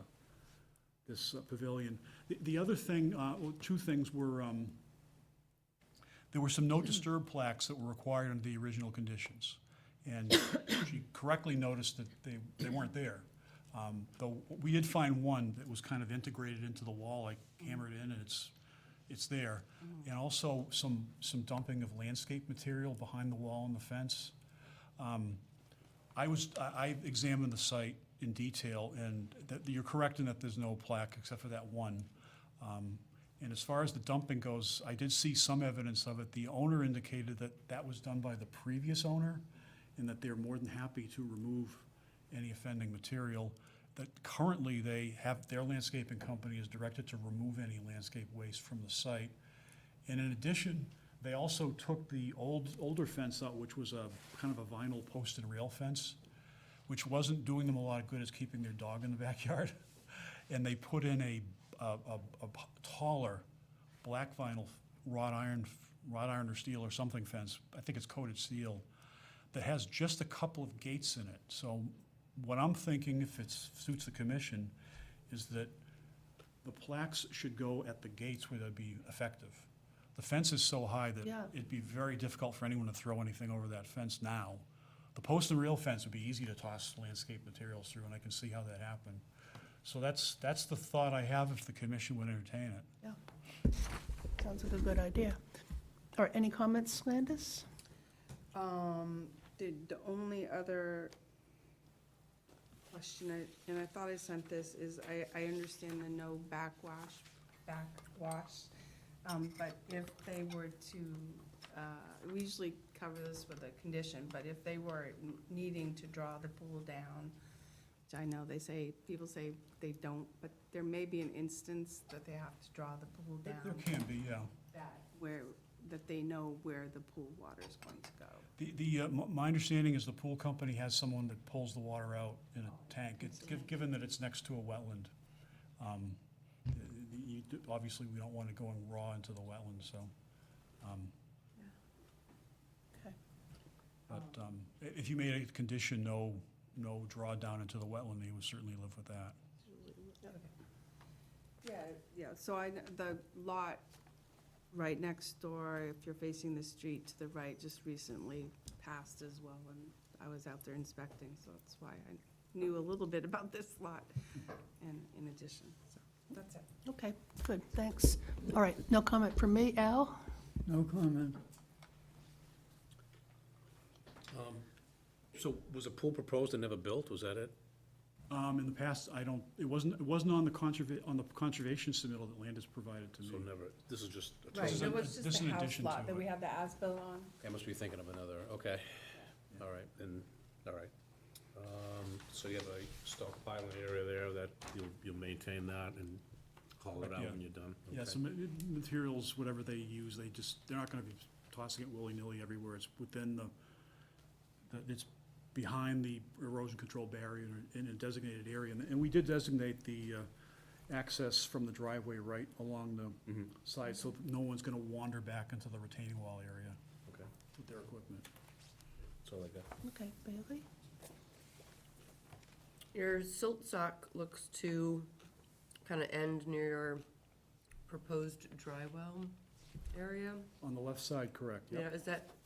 S8: pavilion. The other thing, two things were, there were some no disturb plaques that were required under the original conditions. And she correctly noticed that they weren't there. Though we did find one that was kind of integrated into the wall, like hammered in, and it's there. And also some dumping of landscape material behind the wall and the fence. I examined the site in detail, and you're correct in that there's no plaque except for that one. And as far as the dumping goes, I did see some evidence of it. The owner indicated that was done by the previous owner, and that they're more than happy to remove any offending material. That currently their landscaping company is directed to remove any landscape waste from the site. And in addition, they also took the older fence out, which was a kind of a vinyl post and rail fence, which wasn't doing them a lot of good as keeping their dog in the backyard. And they put in a taller black vinyl wrought iron or steel or something fence, I think it's coated steel, that has just a couple of gates in it. So what I'm thinking, if it suits the commission, is that the plaques should go at the gates where they'd be effective. The fence is so high that
S1: Yeah.
S8: it'd be very difficult for anyone to throw anything over that fence now. The post and rail fence would be easy to toss landscape materials through, and I can see how that happened. So that's the thought I have if the commission would entertain it.
S1: Yeah. Sounds like a good idea. All right, any comments, Landis?
S2: The only other question, and I thought I sent this, is I understand the no backwash, but if they were to, we usually cover this with a condition, but if they were needing to draw the pool down, which I know people say they don't, but there may be an instance that they have to draw the pool
S8: There
S2: down,
S8: can be, yeah.
S2: that they know where the pool water is going to go.
S8: My understanding is the pool company has someone that pulls the water out in a tank. Given that it's next to a wetland, obviously, we don't want it going raw into the wetland, so.
S1: Okay.
S8: But if you made a condition, no drawdown into the wetland, they would certainly live with that.
S2: Yeah, so the lot right next door, if you're facing the street to the right, just recently passed as well, and I was out there inspecting, so that's why I knew a little bit about this lot in addition, so that's it.
S1: Okay, good, thanks. All right, no comment from me. Al?
S4: No comment.
S5: So was a pool proposed and never built, was that it?
S8: In the past, it wasn't on the conservation submittal that Landis provided to me.
S5: So never, this is just,
S2: Right,
S8: is
S2: it
S8: an-
S2: was
S8: this
S2: just
S8: is
S2: a
S8: in
S2: house
S8: addition
S2: lot
S8: to
S2: that
S8: it.
S2: we have the as-built on.
S5: I must be thinking of another, okay, all right, then, all right. So you have a stockpiling area there that you'll maintain that and haul it out
S8: Yeah.
S5: when you're done?
S8: Yeah,
S5: Okay.
S8: so materials, whatever they use, they're not gonna be tossing it willy-nilly everywhere. It's within it's behind the erosion control barrier in a designated area. And we did designate the access from the driveway right along the
S5: Mhm.
S8: side, so that no one's gonna wander back into the retaining wall area
S5: Okay,
S8: with their equipment.
S5: that's all I got.
S1: Okay, Bailey?
S6: Your silt sock looks to kind of end near your proposed dry well area.
S8: On the left side, correct,
S6: Yeah,
S8: yep.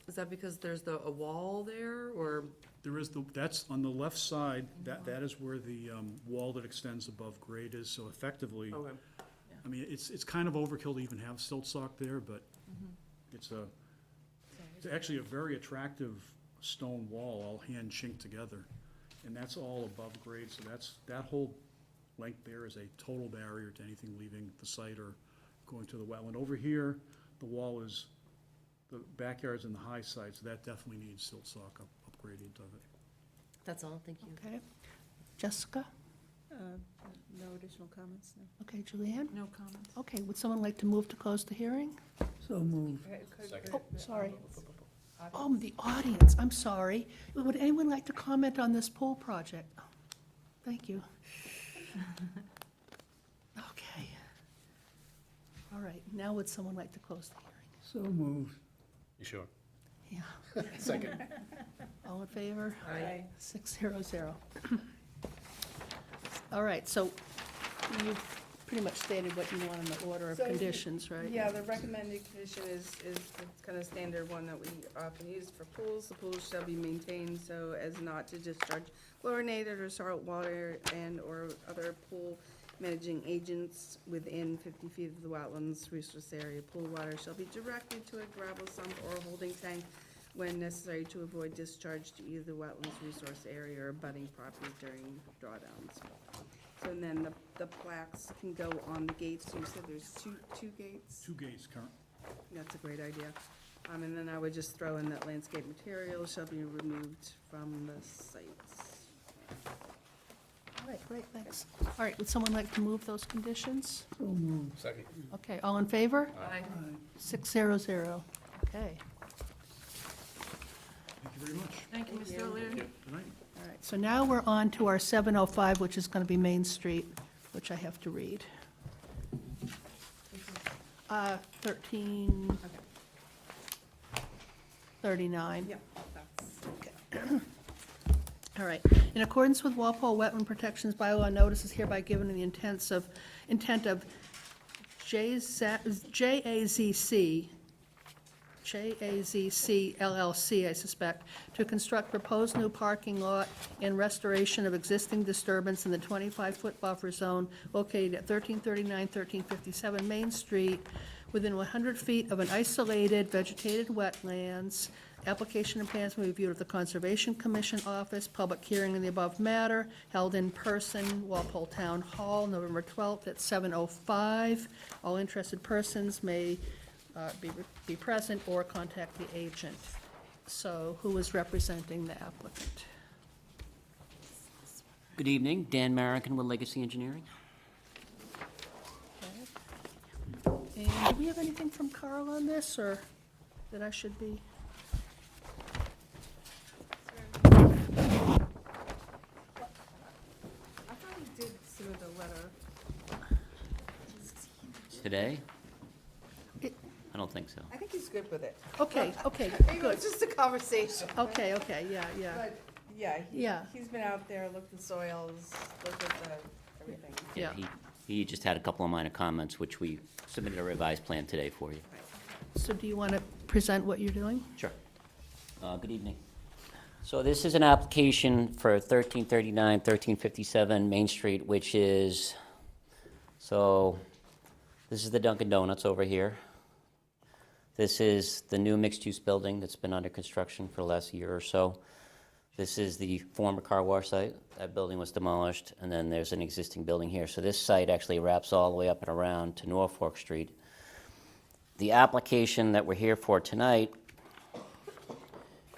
S6: is that because there's a wall there, or?
S8: There is that's on the left side, that is where the wall that extends above grade is, so effectively,
S6: Okay.
S8: I mean, it's kind of overkill to even have silt sock there, but it's actually a very attractive stone wall, all hand chinked together. And that's all above grade, so that whole length there is a total barrier to anything leaving the site or going to the wetland. Over here, the wall is, the backyard's in the high side, so that definitely needs silt sock upgradient of it.
S6: That's all, thank you.
S1: Okay. Jessica?
S7: No additional comments, no.
S1: Okay, Julianne?
S2: No comments.
S1: Okay, would someone like to move to close the hearing?
S4: So moved.
S1: Oh, sorry. Oh, the audience, I'm sorry. Would anyone like to comment on this pool project? Oh, thank you. Okay. All right, now would someone like to close the hearing?
S4: So moved.
S5: You sure?
S1: Yeah.
S5: Second.
S1: All in favor?
S6: Aye.
S1: 600. All right, so you've pretty much stated what you want in the order of
S2: So,
S1: conditions, right?
S2: Yeah, the recommended condition is the kind of standard one that we often use for pools. The pools shall be maintained so as not to discharge chlorinated or salt water and/or other pool managing agents within 50 feet of the wetlands resource area. Pool water shall be directed to a gravel sump or holding tank when necessary to avoid discharge to either the wetlands resource area or abutting property during drawdowns. So then the plaques can go on the gates. You said there's two gates?
S8: 2 gates current.
S2: That's a great idea. And then I would just throw in that landscape material shall be removed from the sites.
S1: All right, great, thanks. All right, would someone like to move those conditions?
S4: So moved.
S5: Second.
S1: Okay, all in favor?
S6: Aye.
S1: 600. Okay,
S8: Thank you very much.
S2: Thank you, Mr. O'Leary.
S8: Good night.
S1: all right, so now we're on to our 705, which is going to be Main Street, which I have to read. 1339.
S2: Yeah, that's,
S1: All right. In accordance with Walpole Wetland Protections Bylaw, notice is hereby given in the intent of JAZC LLC, I suspect, to construct proposed new parking lot and restoration of existing disturbance in the 25-foot buffer zone located at 1339, 1357 Main Street, within 100 feet of an isolated vegetated wetlands. Application and plans will be reviewed at the Conservation Commission office. Public hearing in the above matter held in person, Walpole Town Hall, November 12th at 7:05. All interested persons may be present or contact the agent. So who is representing the applicant?
S9: Good evening, Dan Marroquin with Legacy Engineering.
S1: And do we have anything from Carl on this, or that I should be?
S2: I thought he did submit a letter.
S9: Today?
S1: It-
S9: I don't think so.
S2: I think he's good with it.
S1: Okay,
S2: Maybe it
S1: good.
S2: was just a conversation.
S1: Okay, yeah.
S2: But, yeah,
S1: Yeah.
S2: he's been out there, looked at the soils, looked at everything.
S1: Yeah.
S9: He just had a couple of minor comments, which we submitted a revised plan today for you.
S1: So do you want to present what you're doing?
S9: Sure. Good evening. So this is an application for 1339, 1357 Main Street, which is, so this is the Dunkin' Donuts over here. This is the new mixed-use building that's been under construction for the last year or so. This is the former car wash site. That building was demolished, and then there's an existing building here. So this site actually wraps all the way up and around to Norfolk Street. The application that we're here for tonight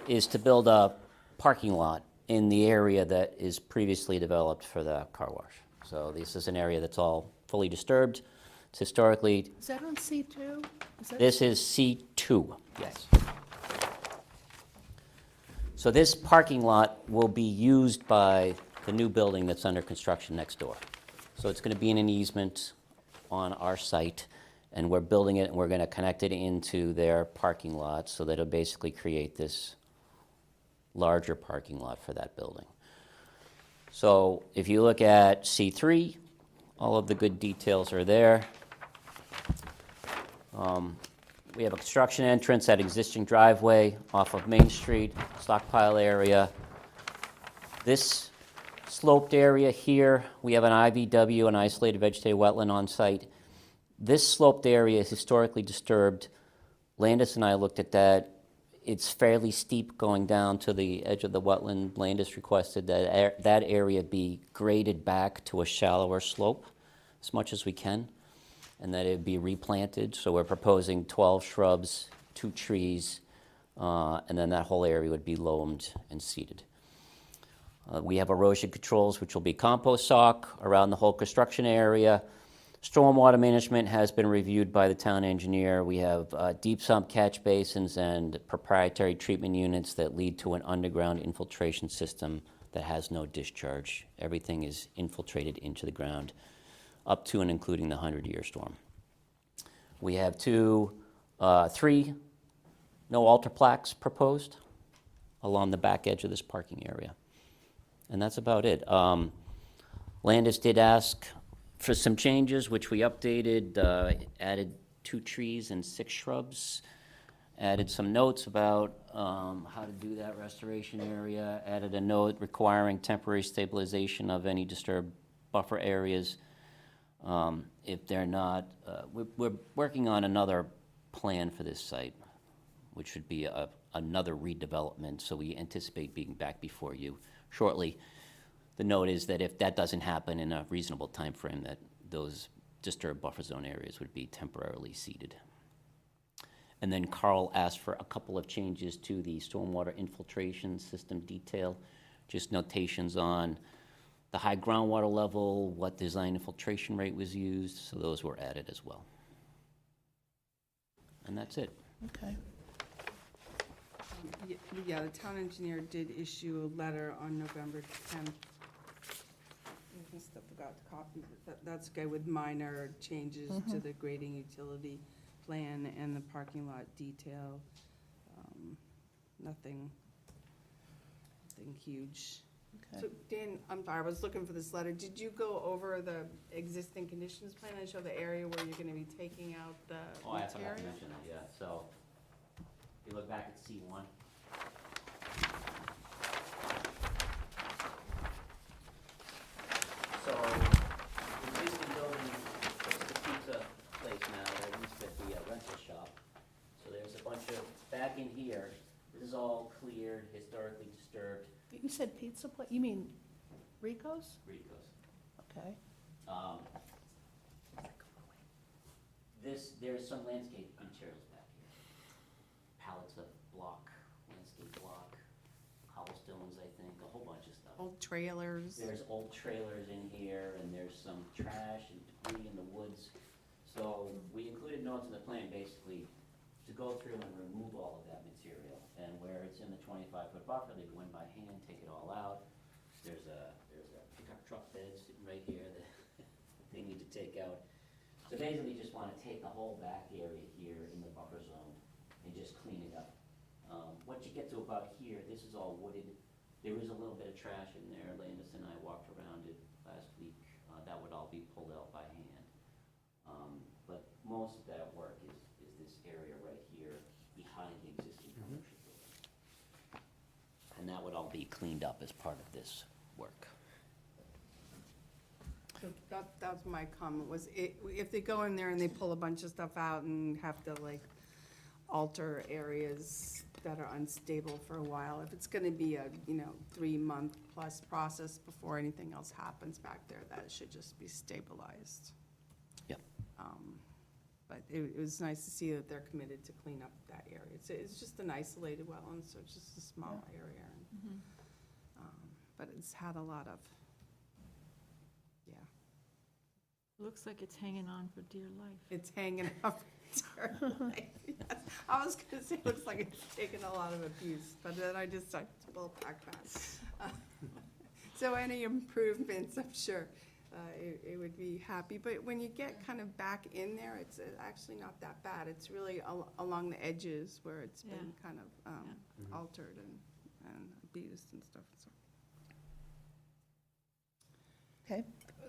S9: is to build a parking lot in the area that is previously developed for the car wash. So this is an area that's all fully disturbed. It's historically,
S1: Is that on C2? Is that-
S9: this is C2, yes. So this parking lot will be used by the new building that's under construction next door. So it's going to be in an easement on our site, and we're building it, and we're going to connect it into their parking lot, so that it'll basically create this larger parking lot for that building. So if you look at C3, all of the good details are there. We have a construction entrance at existing driveway off of Main Street, stockpile area. This sloped area here, we have an IVW, an isolated vegetated wetland on site. This sloped area is historically disturbed. Landis and I looked at that. It's fairly steep going down to the edge of the wetland. Landis requested that that area be graded back to a shallower slope as much as we can, and that it be replanted. So we're proposing 12 shrubs, 2 trees, and then that whole area would be loamed and seeded. We have erosion controls, which will be compost sock around the whole construction area. Stormwater management has been reviewed by the town engineer. We have deep sump catch basins and proprietary treatment units that lead to an underground infiltration system that has no discharge. Everything is infiltrated into the ground, up to and including the 100-year storm. We have 3 no alter plaques proposed along the back edge of this parking area. And that's about it. Landis did ask for some changes, which we updated, added 2 trees and 6 shrubs, added some notes about how to do that restoration area, added a note requiring temporary stabilization of any disturbed buffer areas. If they're not, we're working on another plan for this site, which would be another redevelopment, so we anticipate being back before you shortly. The note is that if that doesn't happen in a reasonable time frame, that those disturbed buffer zone areas would be temporarily seeded. And then Carl asked for a couple of changes to the stormwater infiltration system detail, just notations on the high groundwater level, what design infiltration rate was used, so those were added as well. And that's it.
S1: Okay.
S2: Yeah, the town engineer did issue a letter on November 10th. I must have forgot to copy, but that's okay, with minor changes to the grading utility plan and the parking lot detail. Nothing huge.
S1: Okay.
S2: So Dan, I'm sorry, I was looking for this letter. Did you go over the existing conditions plan and show the area where you're gonna be taking out the
S9: Oh, I forgot to
S2: material?
S9: mention that, yeah, so, if you look back at C1. So, the existing building, it's the pizza place now, that used to be a rental shop. So there's a bunch of, back in here, this is all cleared, historically disturbed,
S1: You said pizza place, you mean Rico's?
S9: Ricos.
S1: Okay.
S9: Um, there's some landscape materials back here. Pallets of block, landscape block, cobblestones, I think, a whole bunch of stuff.
S2: Old trailers?
S9: There's old trailers in here, and there's some trash and debris in the woods. So we included notes in the plan, basically, to go through and remove all of that material. And where it's in the 25-foot buffer, they go in by hand, take it all out. There's a pickup truck bed sitting right here that they need to take out. So basically, just want to take the whole back area here in the buffer zone and just clean it up. Once you get to about here, this is all wooded. There is a little bit of trash in there. Landis and I walked around it last week. That would all be pulled out by hand. But most of that work is this area right here behind the existing commercial building. And that would all be cleaned up as part of this work.
S2: So that was my comment, was if they go in there and they pull a bunch of stuff out and have to like alter areas that are unstable for a while, if it's gonna be a, 3-month plus process before anything else happens back there, that it should just be stabilized.
S9: Yep.
S2: But it was nice to see that they're committed to clean up that area. It's just an isolated wetland, so it's just a small area. and, But it's had a lot of,
S7: Looks like it's hanging on for dear life.
S2: it's hanging up. Yes. I was gonna say, it looks like it's taken a lot of abuse, but then I just started to pull back. So any improvements, I'm sure, it would be happy. But when you get kind of back in there, it's actually not that bad. It's really along the edges where it's been kind of altered and abused and stuff, so.
S1: Okay.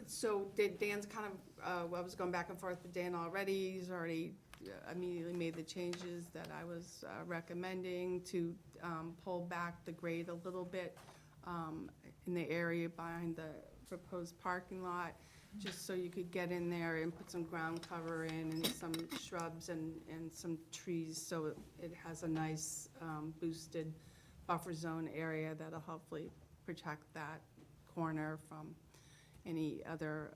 S2: So Dan's kind of, I was going back and forth with Dan already. He's already immediately made the changes that I was recommending to pull back the grade a little bit in the area behind the proposed parking lot, just so you could get in there and put some ground cover in and some shrubs and some trees, so it has a nice boosted buffer zone area that'll hopefully protect that corner from any other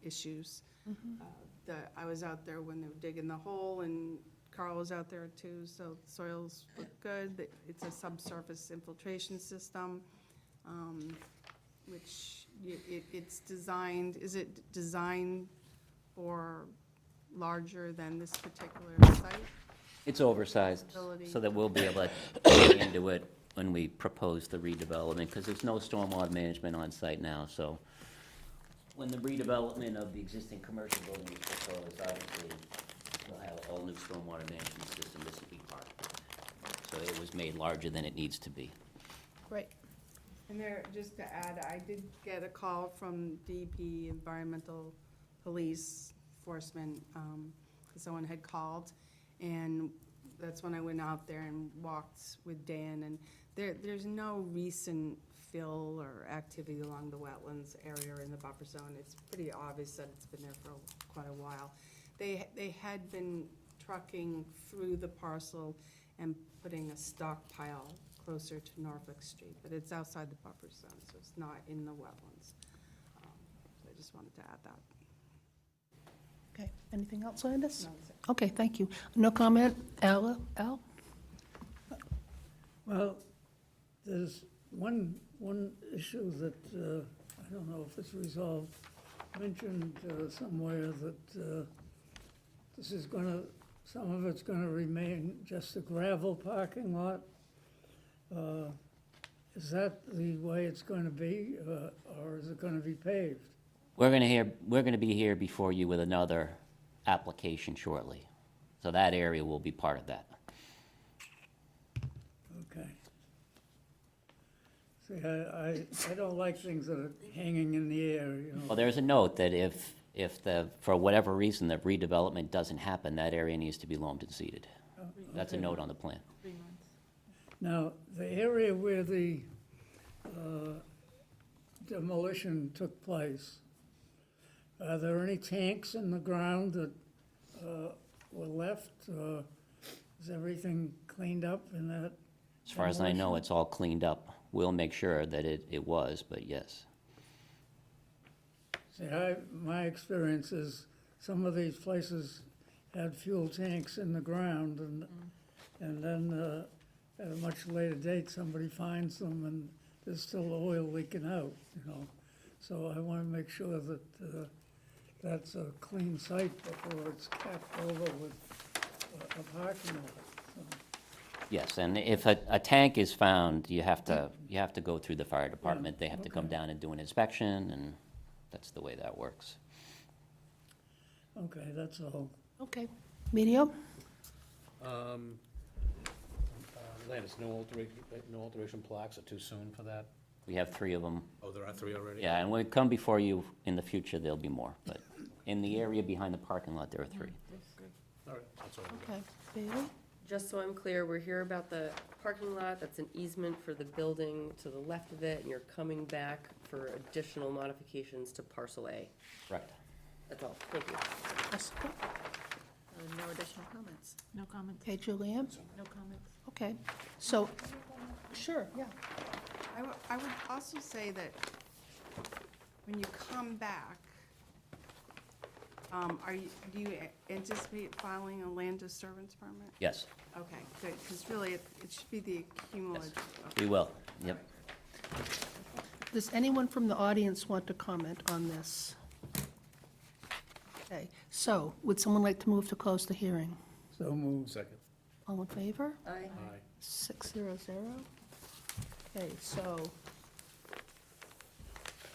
S2: issues. I was out there when they were digging the hole, and Carl was out there too, so the soils look good. It's a subsurface infiltration system, which it's designed, is it designed for larger than this particular site?
S9: It's oversized,
S2: Ability.
S9: so that we'll be able to get into it when we propose the redevelopment, because there's no stormwater management on site now, so when the redevelopment of the existing commercial building is proposed, obviously, we'll have a whole new stormwater management system. This will be part of it. So it was made larger than it needs to be.
S1: Great.
S2: And there, just to add, I did get a call from DEP, Environmental Police Enforcement, because someone had called, and that's when I went out there and walked with Dan, and there's no recent fill or activity along the wetlands area or in the buffer zone. It's pretty obvious that it's been there for quite a while. They had been trucking through the parcel and putting a stockpile closer to Norfolk Street, but it's outside the buffer zone, so it's not in the wetlands. So I just wanted to add that.
S1: Okay, anything else, Landis?
S2: No, that's it.
S1: Okay, thank you. No comment? Al?
S4: Well, there's one issue that, I don't know if it's resolved, mentioned somewhere that this is gonna, some of it's gonna remain just a gravel parking lot. Is that the way it's gonna be, or is it gonna be paved?
S9: We're gonna be here before you with another application shortly. So that area will be part of that.
S4: Okay. See, I don't like things that are hanging in the air, you know.
S9: Well, there's a note that if the, for whatever reason, the redevelopment doesn't happen, that area needs to be loamed and seeded. That's a note on the plan.
S7: 3 months.
S4: Now, the area where the demolition took place, are there any tanks in the ground that were left? Is everything cleaned up in that?
S9: As far as I know, it's all cleaned up. We'll make sure that it was, but yes.
S4: See, my experience is some of these places had fuel tanks in the ground and then at a much later date, somebody finds them and there's still oil leaking out, you know. So I want to make sure that that's a clean site before it's capped over with a parking lot. So,
S9: Yes, and if a tank is found, you have to go through the fire department. They have to come
S4: okay.
S9: down and do an inspection, and that's the way that works.
S4: okay, that's all.
S1: Okay. Emilio?
S5: Landis, no alteration plaques, are too soon for that?
S9: We have 3 of them.
S5: Oh, there are 3 already?
S9: Yeah, and when we come before you in the future, there'll be more. But in the area behind the parking lot, there are 3.
S5: All right, that's all.
S1: Okay. Bailey?
S6: Just so I'm clear, we're here about the parking lot, that's an easement for the building to the left of it, and you're coming back for additional modifications to parcel A.
S9: Correct.
S6: That's all, thank you.
S1: Jessica?
S7: No additional comments? No comments.
S1: Okay, Julianne?
S7: No comments.
S1: Okay. So, sure, yeah.
S2: I would also say that when you come back, do you anticipate filing a land disturbance permit?
S9: Yes,
S2: Okay, good, because really it should be the cumulative.
S9: we will. Yep.
S1: Does anyone from the audience want to comment on this? Okay, so would someone like to move to close the hearing?
S4: So moved.
S5: Second.
S1: All in favor?
S6: Aye.
S5: Aye.
S1: 600. Okay, so.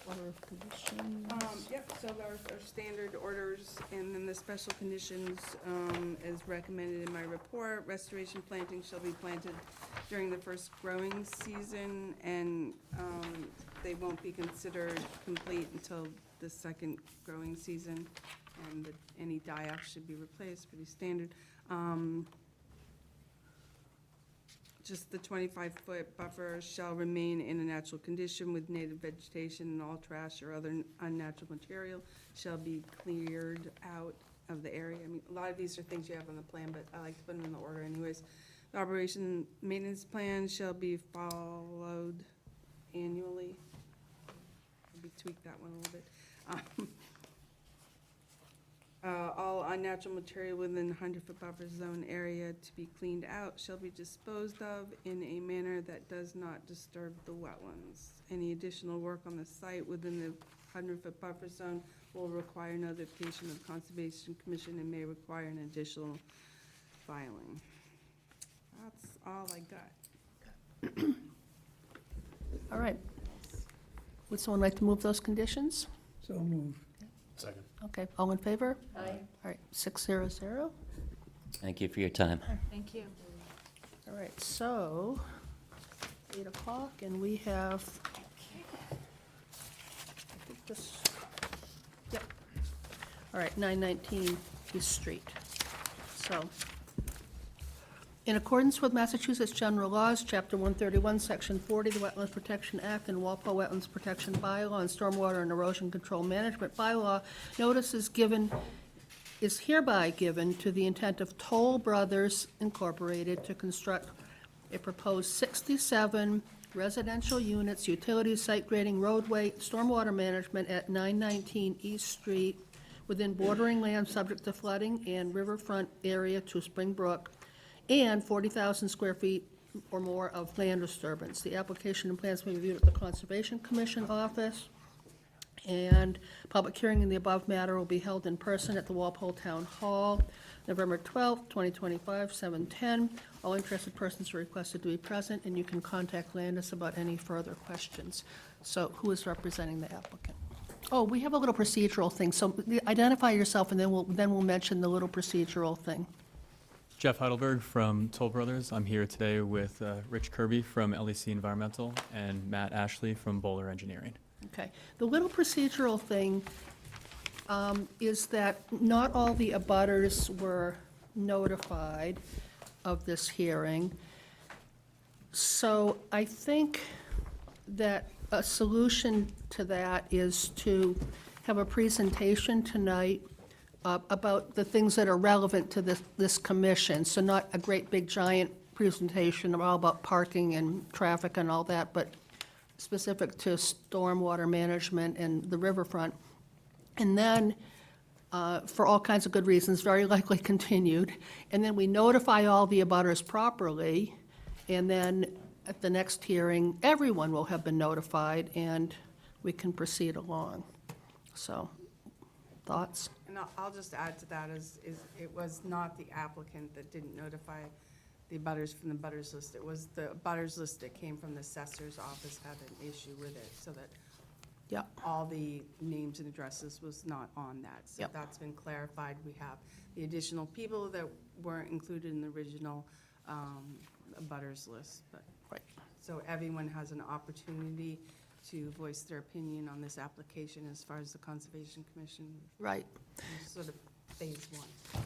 S1: Order of conditions.
S2: Yep, so our standard orders, and then the special conditions, as recommended in my report, restoration planting shall be planted during the first growing season, and, they won't be considered complete until the second growing season, and that any die-offs should be replaced, pretty standard. Just the 25-foot buffer shall remain in a natural condition with native vegetation, and all trash or other unnatural material shall be cleared out of the area. I mean, a lot of these are things you have on the plan, but I like to put them in the order anyways. The operation maintenance plan shall be followed annually. Maybe tweak that one a little bit. All unnatural material within the 100-foot buffer zone area to be cleaned out shall be disposed of in a manner that does not disturb the wetlands. Any additional work on the site within the 100-foot buffer zone will require notification of Conservation Commission and may require an additional filing. That's all I got.
S1: All right. Would someone like to move those conditions?
S4: So moved.
S5: Second.
S1: Okay, all in favor?
S6: Aye.
S1: All right, 600.
S9: Thank you for your time.
S7: Thank you.
S1: All right, so 8 o'clock, and we have, I think this, yep. All right, 919 East Street. So, in accordance with Massachusetts General Laws, Chapter 131, Section 40, the Wetlands Protection Act and Walpole Wetlands Protection Bylaw and Stormwater and Erosion Control Management Bylaw, notice is hereby given to the intent of Toll Brothers Incorporated to construct a proposed 67 residential units, utility site grading roadway, stormwater management at 919 East Street within bordering land subject to flooding and riverfront area to Springbrook, and 40,000 square feet or more of land disturbance. The application and plans may be viewed at the Conservation Commission office, and public hearing in the above matter will be held in person at the Walpole Town Hall, November 12th, 2025, 7:10. All interested persons are requested to be present, and you can contact Landis about any further questions. So who is representing the applicant? Oh, we have a little procedural thing, so identify yourself, and then we'll mention the little procedural thing.
S10: Jeff Heidelberg from Toll Brothers. I'm here today with Rich Kirby from LEC Environmental and Matt Ashley from Bowler Engineering.
S1: Okay. The little procedural thing is that not all the abutters were notified of this hearing. So I think that a solution to that is to have a presentation tonight about the things that are relevant to this commission. So not a great big giant presentation all about parking and traffic and all that, but specific to stormwater management and the riverfront. And then, for all kinds of good reasons, very likely continued. And then we notify all the abutters properly, and then at the next hearing, everyone will have been notified, and we can proceed along. So, thoughts?
S2: And I'll just add to that is it was not the applicant that didn't notify the abutters from the butters list. It was the butters list that came from the assessor's office had an issue with it, so that
S1: Yep.
S2: all the names and addresses was not on that. So
S1: Yep.
S2: that's been clarified. We have the additional people that weren't included in the original abutters list. But
S1: Right.
S2: so everyone has an opportunity to voice their opinion on this application as far as the Conservation Commission,
S1: Right.
S2: sort of phase one.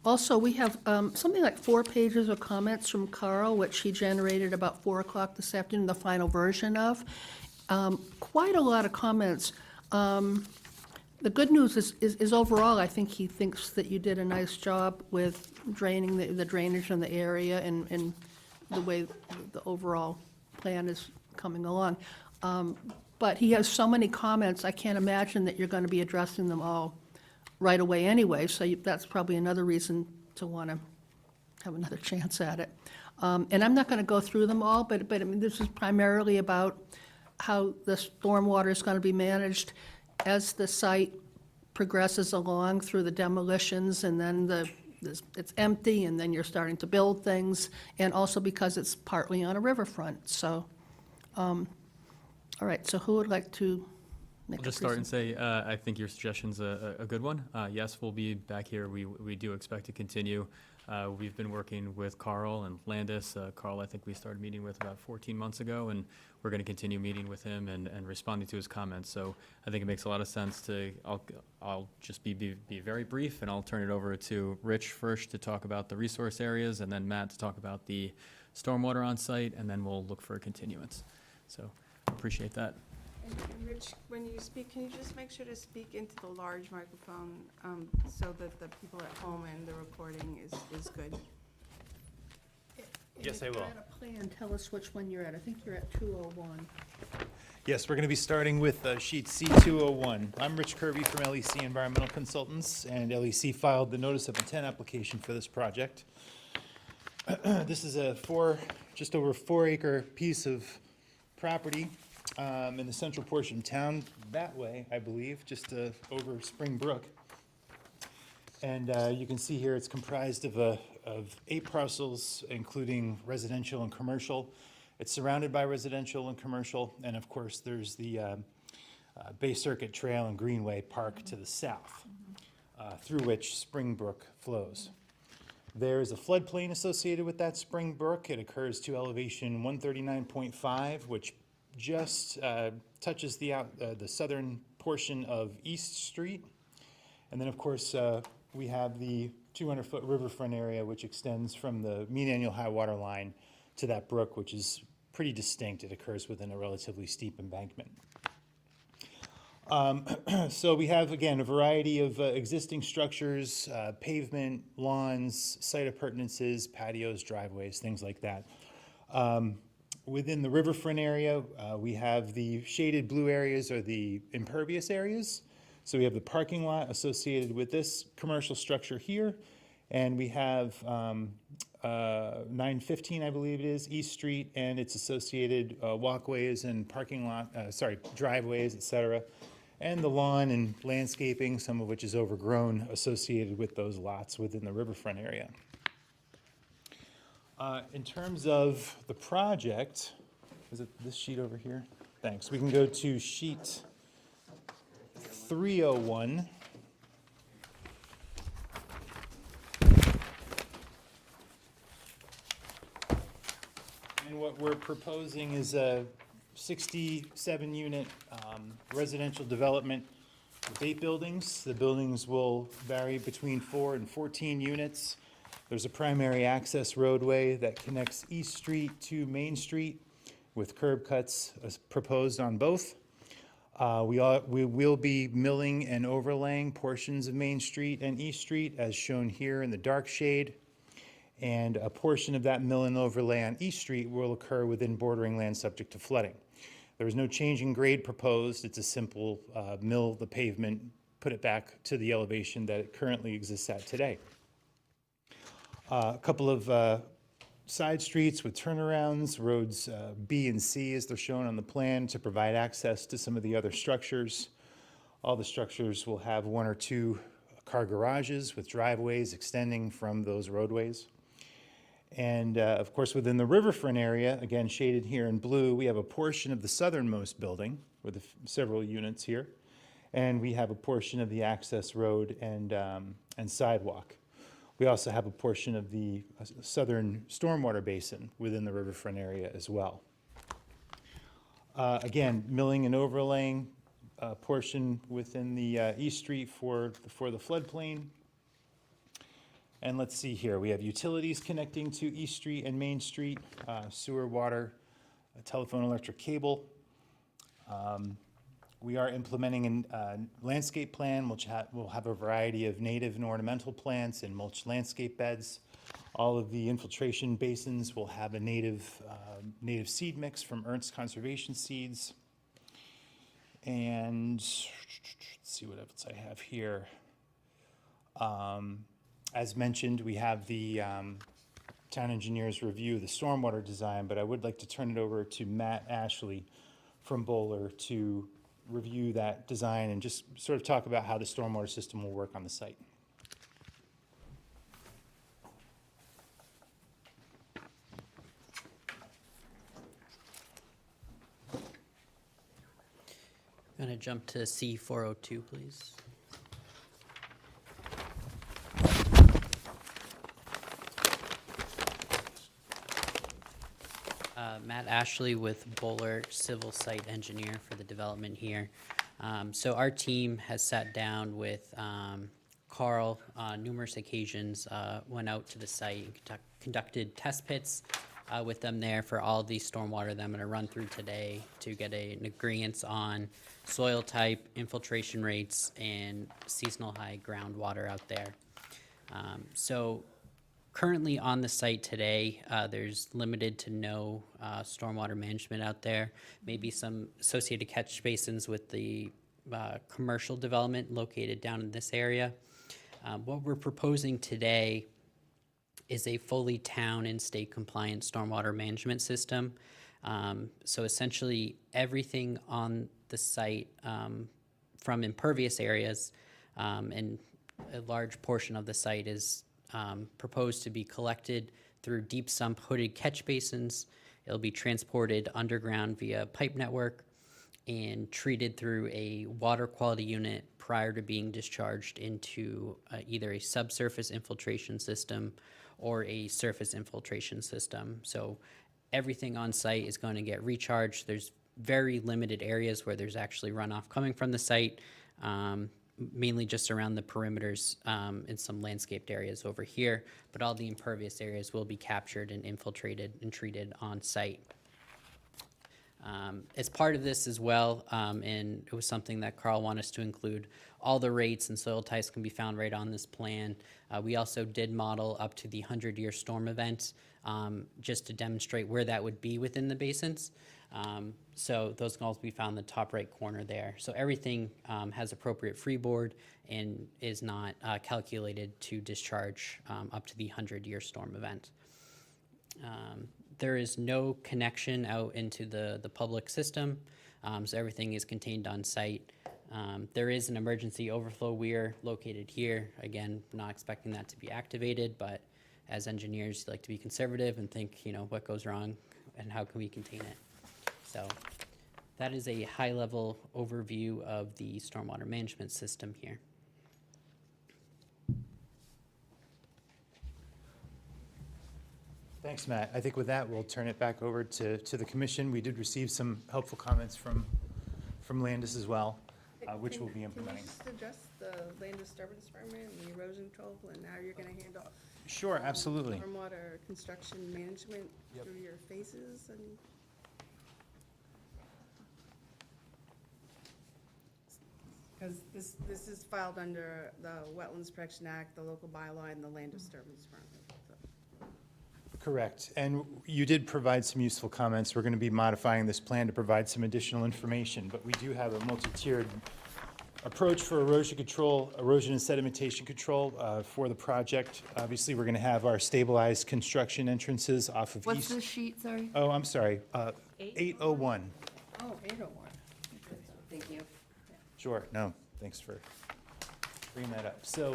S1: Also, we have something like 4 pages of comments from Carl, which he generated about 4 o'clock this afternoon, the final version of. Quite a lot of comments. The good news is overall, I think he thinks that you did a nice job with draining the drainage in the area and the way the overall plan is coming along. But he has so many comments, I can't imagine that you're going to be addressing them all right away anyway, so that's probably another reason to want to have another chance at it. And I'm not going to go through them all, but I mean, this is primarily about how the stormwater is going to be managed as the site progresses along through the demolitions, and then it's empty, and then you're starting to build things, and also because it's partly on a riverfront, so, all right, so who would like to make
S10: I'll
S1: a
S10: just start and
S1: presentation?
S10: say, I think your suggestion's a good one. Yes, we'll be back here. We do expect to continue. We've been working with Carl and Landis. Carl, I think we started meeting with about 14 months ago, and we're going to continue meeting with him and responding to his comments. So I think it makes a lot of sense to, I'll just be very brief, and I'll turn it over to Rich first to talk about the resource areas, and then Matt to talk about the stormwater on site, and then we'll look for a continuance. So appreciate that.
S2: And Rich, when you speak, can you just make sure to speak into the large microphone so that the people at home and the recording is good?
S1: And
S11: Yes,
S1: if
S11: I
S1: you're
S11: will.
S1: at a plan, tell us which one you're at. I think you're at 201.
S11: Yes, we're going to be starting with sheet C201. I'm Rich Kirby from LEC Environmental Consultants, and LEC filed the notice of intent application for this project. This is a just over 4 acre piece of property in the central portion of town, that way, I believe, just over Spring Brook. And you can see here it's comprised of 8 parcels, including residential and commercial. It's surrounded by residential and commercial, and of course, there's the Bay Circuit Trail and Greenway Park to the south, through which Spring Brook flows. There's a floodplain associated with that Spring Brook. It occurs to elevation 139.5, which just touches the southern portion of East Street. And then, of course, we have the 200-foot riverfront area, which extends from the mean annual high water line to that brook, which is pretty distinct. It occurs within a relatively steep embankment. So we have, again, a variety of existing structures, pavement, lawns, site appurtenances, patios, driveways, things like that. Within the riverfront area, we have the shaded blue areas are the impervious areas. So we have the parking lot associated with this commercial structure here, and we have 915, I believe it is, East Street, and its associated walkways and parking lot, driveways, et cetera, and the lawn and landscaping, some of which is overgrown, associated with those lots within the riverfront area. In terms of the project, is it this sheet over here? Thanks. We can go to sheet 301. And what we're proposing is a 67-unit residential development with 8 buildings. The buildings will vary between 4 and 14 units. There's a primary access roadway that connects East Street to Main Street with curb cuts proposed on both. We will be milling and overlaying portions of Main Street and East Street as shown here in the dark shade. And a portion of that mill and overlay on East Street will occur within bordering land subject to flooding. There is no change in grade proposed. It's a simple mill the pavement, put it back to the elevation that it currently exists at today. A couple of side streets with turnarounds, roads B and C as they're shown on the plan to provide access to some of the other structures. All the structures will have 1 or 2 car garages with driveways extending from those roadways. And of course, within the riverfront area, again shaded here in blue, we have a portion of the southernmost building with several units here. And we have a portion of the access road and sidewalk. We also have a portion of the southern stormwater basin within the riverfront area as well. Again, milling and overlaying a portion within the East Street for the floodplain. And let's see here, we have utilities connecting to East Street and Main Street, sewer, water, a telephone, electric cable. We are implementing a landscape plan, which will have a variety of native and ornamental plants and mulched landscape beds. All of the infiltration basins will have a native seed mix from Ernst Conservation Seeds. And let's see what else I have here. As mentioned, we have the town engineer's review of the stormwater design, but I would like to turn it over to Matt Ashley from Bowler to review that design and just sort of talk about how the stormwater system will work on the site.
S12: I'm going to jump to C402, please. Matt Ashley with Bowler Civil Site Engineer for the development here. So our team has sat down with Carl on numerous occasions, went out to the site and conducted test pits with them there for all the stormwater that I'm going to run through today to get an agreement on soil type, infiltration rates, and seasonal high groundwater out there. So currently on the site today, there's limited to no stormwater management out there, maybe some associated catch basins with the commercial development located down in this area. What we're proposing today is a fully town and state compliant stormwater management system. So essentially everything on the site from impervious areas and a large portion of the site is proposed to be collected through deep sump hooded catch basins. It'll be transported underground via pipe network and treated through a water quality unit prior to being discharged into either a subsurface infiltration system or a surface infiltration system. So everything on site is going to get recharged. There's very limited areas where there's actually runoff coming from the site, mainly just around the perimeters in some landscaped areas over here, but all the impervious areas will be captured and infiltrated and treated on site. As part of this as well, and it was something that Carl wanted us to include, all the rates and soil types can be found right on this plan. We also did model up to the 100-year storm event just to demonstrate where that would be within the basins. So those can also be found in the top right corner there. So everything has appropriate freeboard and is not calculated to discharge up to the 100-year storm event. There is no connection out into the public system, so everything is contained on site. There is an emergency overflow weir located here. Again, not expecting that to be activated, but as engineers, you like to be conservative and think, you know, what goes wrong and how can we contain it. So that is a high-level overview of the stormwater management system here.
S11: Thanks, Matt. I think with that, we'll turn it back over to the commission. We did receive some helpful comments from Landis as well, which we'll be implementing.
S2: Can you just address the land disturbance permit and the erosion control and how you're gonna handle
S11: Sure, absolutely.
S2: stormwater construction management
S11: Yep.
S2: through your phases and? Because this is filed under the Wetlands Protection Act, the local bylaw, and the land disturbance permit. So.
S11: Correct. And you did provide some useful comments. We're going to be modifying this plan to provide some additional information, but we do have a multi-tiered approach for erosion control, erosion and sedimentation control for the project. Obviously, we're going to have our stabilized construction entrances off of
S1: What's
S11: East.
S1: the sheet, sorry?
S11: Oh, I'm sorry, 801.
S1: Oh, 801.
S6: Thank you.
S11: Sure, no, thanks for bringing that up. So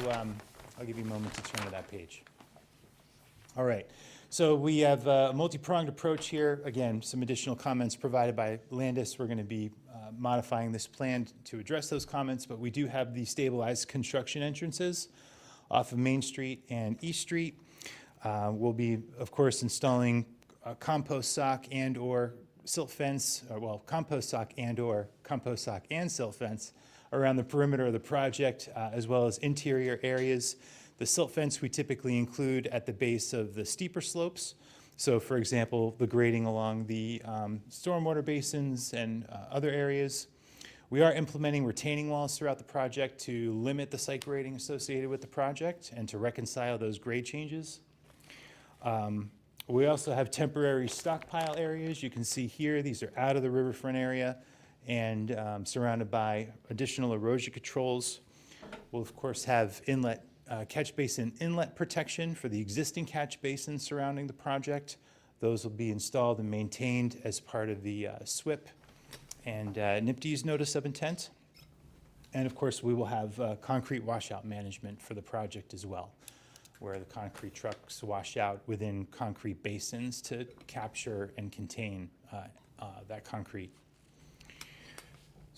S11: I'll give you a moment to turn to that page. All right, so we have a multi-pronged approach here. Again, some additional comments provided by Landis. We're going to be modifying this plan to address those comments, but we do have the stabilized construction entrances off of Main Street and East Street. We'll be, of course, installing a compost sock and/or silt fence, compost sock and/or compost sock and silt fence around the perimeter of the project, as well as interior areas. The silt fence we typically include at the base of the steeper slopes. So, for example, the grading along the stormwater basins and other areas. We are implementing retaining walls throughout the project to limit the site grading associated with the project and to reconcile those grade changes. We also have temporary stockpile areas. You can see here, these are out of the riverfront area and surrounded by additional erosion controls. We'll, of course, have inlet, catch basin inlet protection for the existing catch basins surrounding the project. Those will be installed and maintained as part of the SWIP and NIPD's notice of intent. And of course, we will have concrete washout management for the project as well, where the concrete trucks wash out within concrete basins to capture and contain that concrete.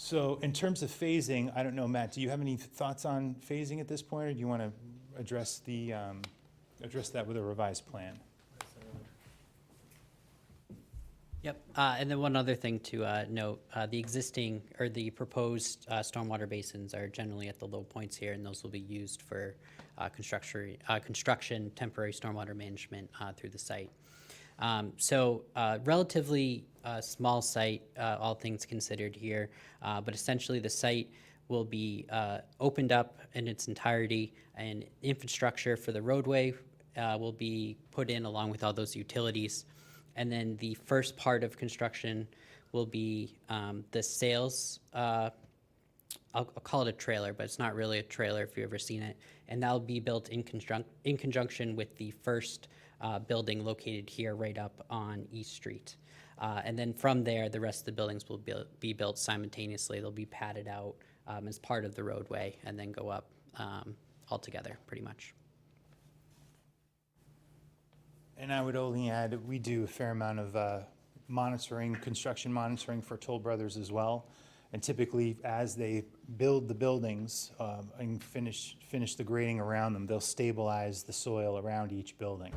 S11: So in terms of phasing, I don't know, Matt, do you have any thoughts on phasing at this point, or do you want to address the, address that with a revised plan?
S12: Yep, and then one other thing to note, the existing, or the proposed stormwater basins are generally at the low points here, and those will be used for construction, temporary stormwater management through the site. So relatively small site, all things considered here, but essentially the site will be opened up in its entirety, and infrastructure for the roadway will be put in along with all those utilities. And then the first part of construction will be the sales, I'll call it a trailer, but it's not really a trailer if you've ever seen it. And that'll be built in conjunction with the first building located here right up on East Street. And then from there, the rest of the buildings will be built simultaneously. They'll be padded out as part of the roadway and then go up all together, pretty much.
S11: And I would only add, we do a fair amount of monitoring, construction monitoring for Toll Brothers as well. And typically, as they build the buildings and finish the grading around them, they'll stabilize the soil around each building.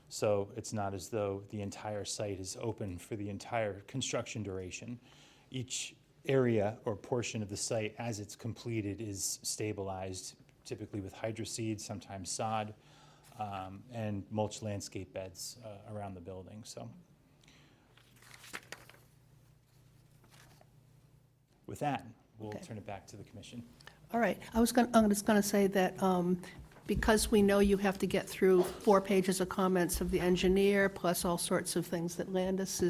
S11: So it's not as though the entire site is open for the entire construction duration. Each area or portion of the site, as it's completed, is stabilized, typically with hydroseed, sometimes sod, and mulch landscape beds around the building. So, with that, we'll
S1: Okay.
S11: turn it back to the commission.
S1: All right, I'm just going to say that because we know you have to get through 4 pages of comments of the engineer, plus all sorts of things that Landis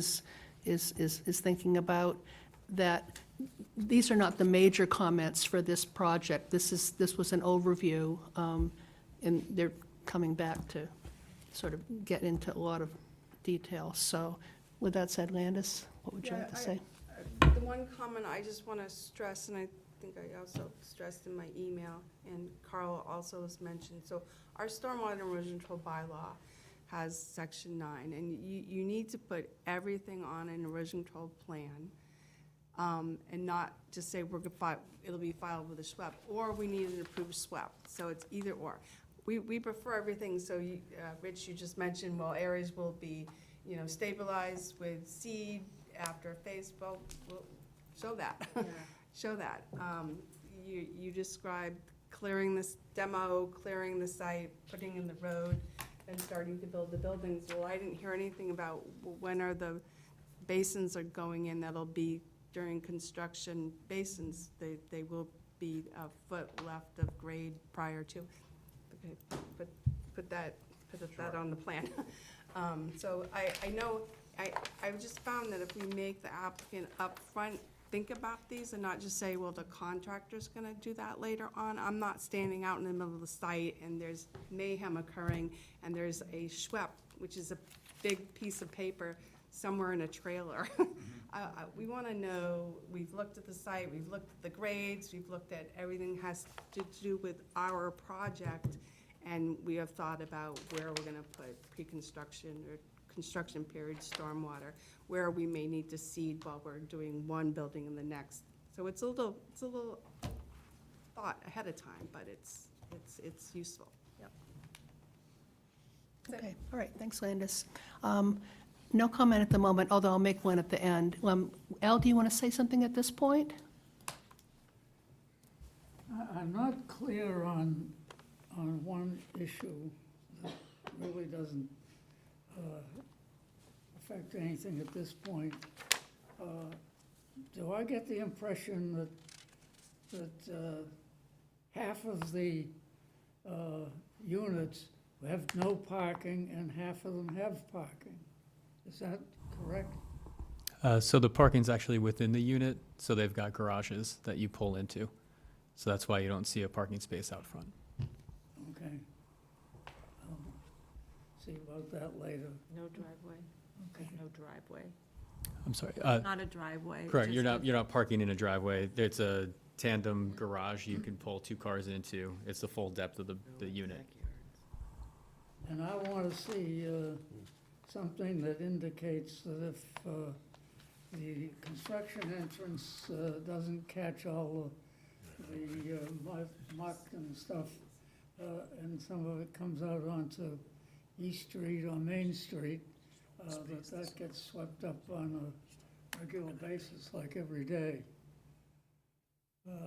S1: is thinking about, that these are not the major comments for this project. This was an overview, and they're coming back to sort of get into a lot of detail. So with that said, Landis, what would you like to say?
S2: The one comment I just want to stress, and I think I also stressed in my email, and Carl also has mentioned, so our stormwater erosion control bylaw has section 9, and you need to put everything on an erosion control plan, and not just say it'll be filed with a SWEP, or we need an approved SWEP, so it's either or. we prefer everything, so you, Rich, you just mentioned, well, areas will be, stabilized with seed after phase, well, show that. Show that. You described clearing this demo, clearing the site, putting in the road, and starting to build the buildings. Well, I didn't hear anything about when are the basins are going in. That'll be during construction basins. They will be a foot left of grade prior to. Okay, put that on the plan. So I know, I just found that if we make the applicant upfront think about these and not just say, well, the contractor's gonna do that later on. I'm not standing out in the middle of the site and there's mayhem occurring and there's a Schwepp, which is a big piece of paper somewhere in a trailer. We wanna know, we've looked at the site, we've looked at the grades, we've looked at everything has to do with our project, and we have thought about where we're gonna put pre-construction or construction period stormwater, where we may need to seed while we're doing one building and the next. So it's a little thought ahead of time, but it's useful. Yep.
S1: Okay, all right, thanks, Landis. No comment at the moment, although I'll make one at the end. Al, do you want to say something at this point?
S4: I'm not clear on one issue that really doesn't affect anything at this point. Do I get the impression that half of the units have no parking and half of them have parking? Is that correct?
S10: So the parking's actually within the unit, so they've got garages that you pull into. So that's why you don't see a parking space out front.
S4: Okay. See about that later.
S7: No driveway.
S4: Okay.
S7: No driveway.
S10: I'm sorry.
S7: Not a driveway.
S10: Correct, you're
S7: just
S10: not parking in a driveway. It's a tandem garage you can pull 2 cars into. It's the full depth of the unit.
S4: And I want to see something that indicates that if the construction entrance doesn't catch all the muck and stuff, and some of it comes out onto East Street or Main Street, that gets swept up on a regular basis, like every day.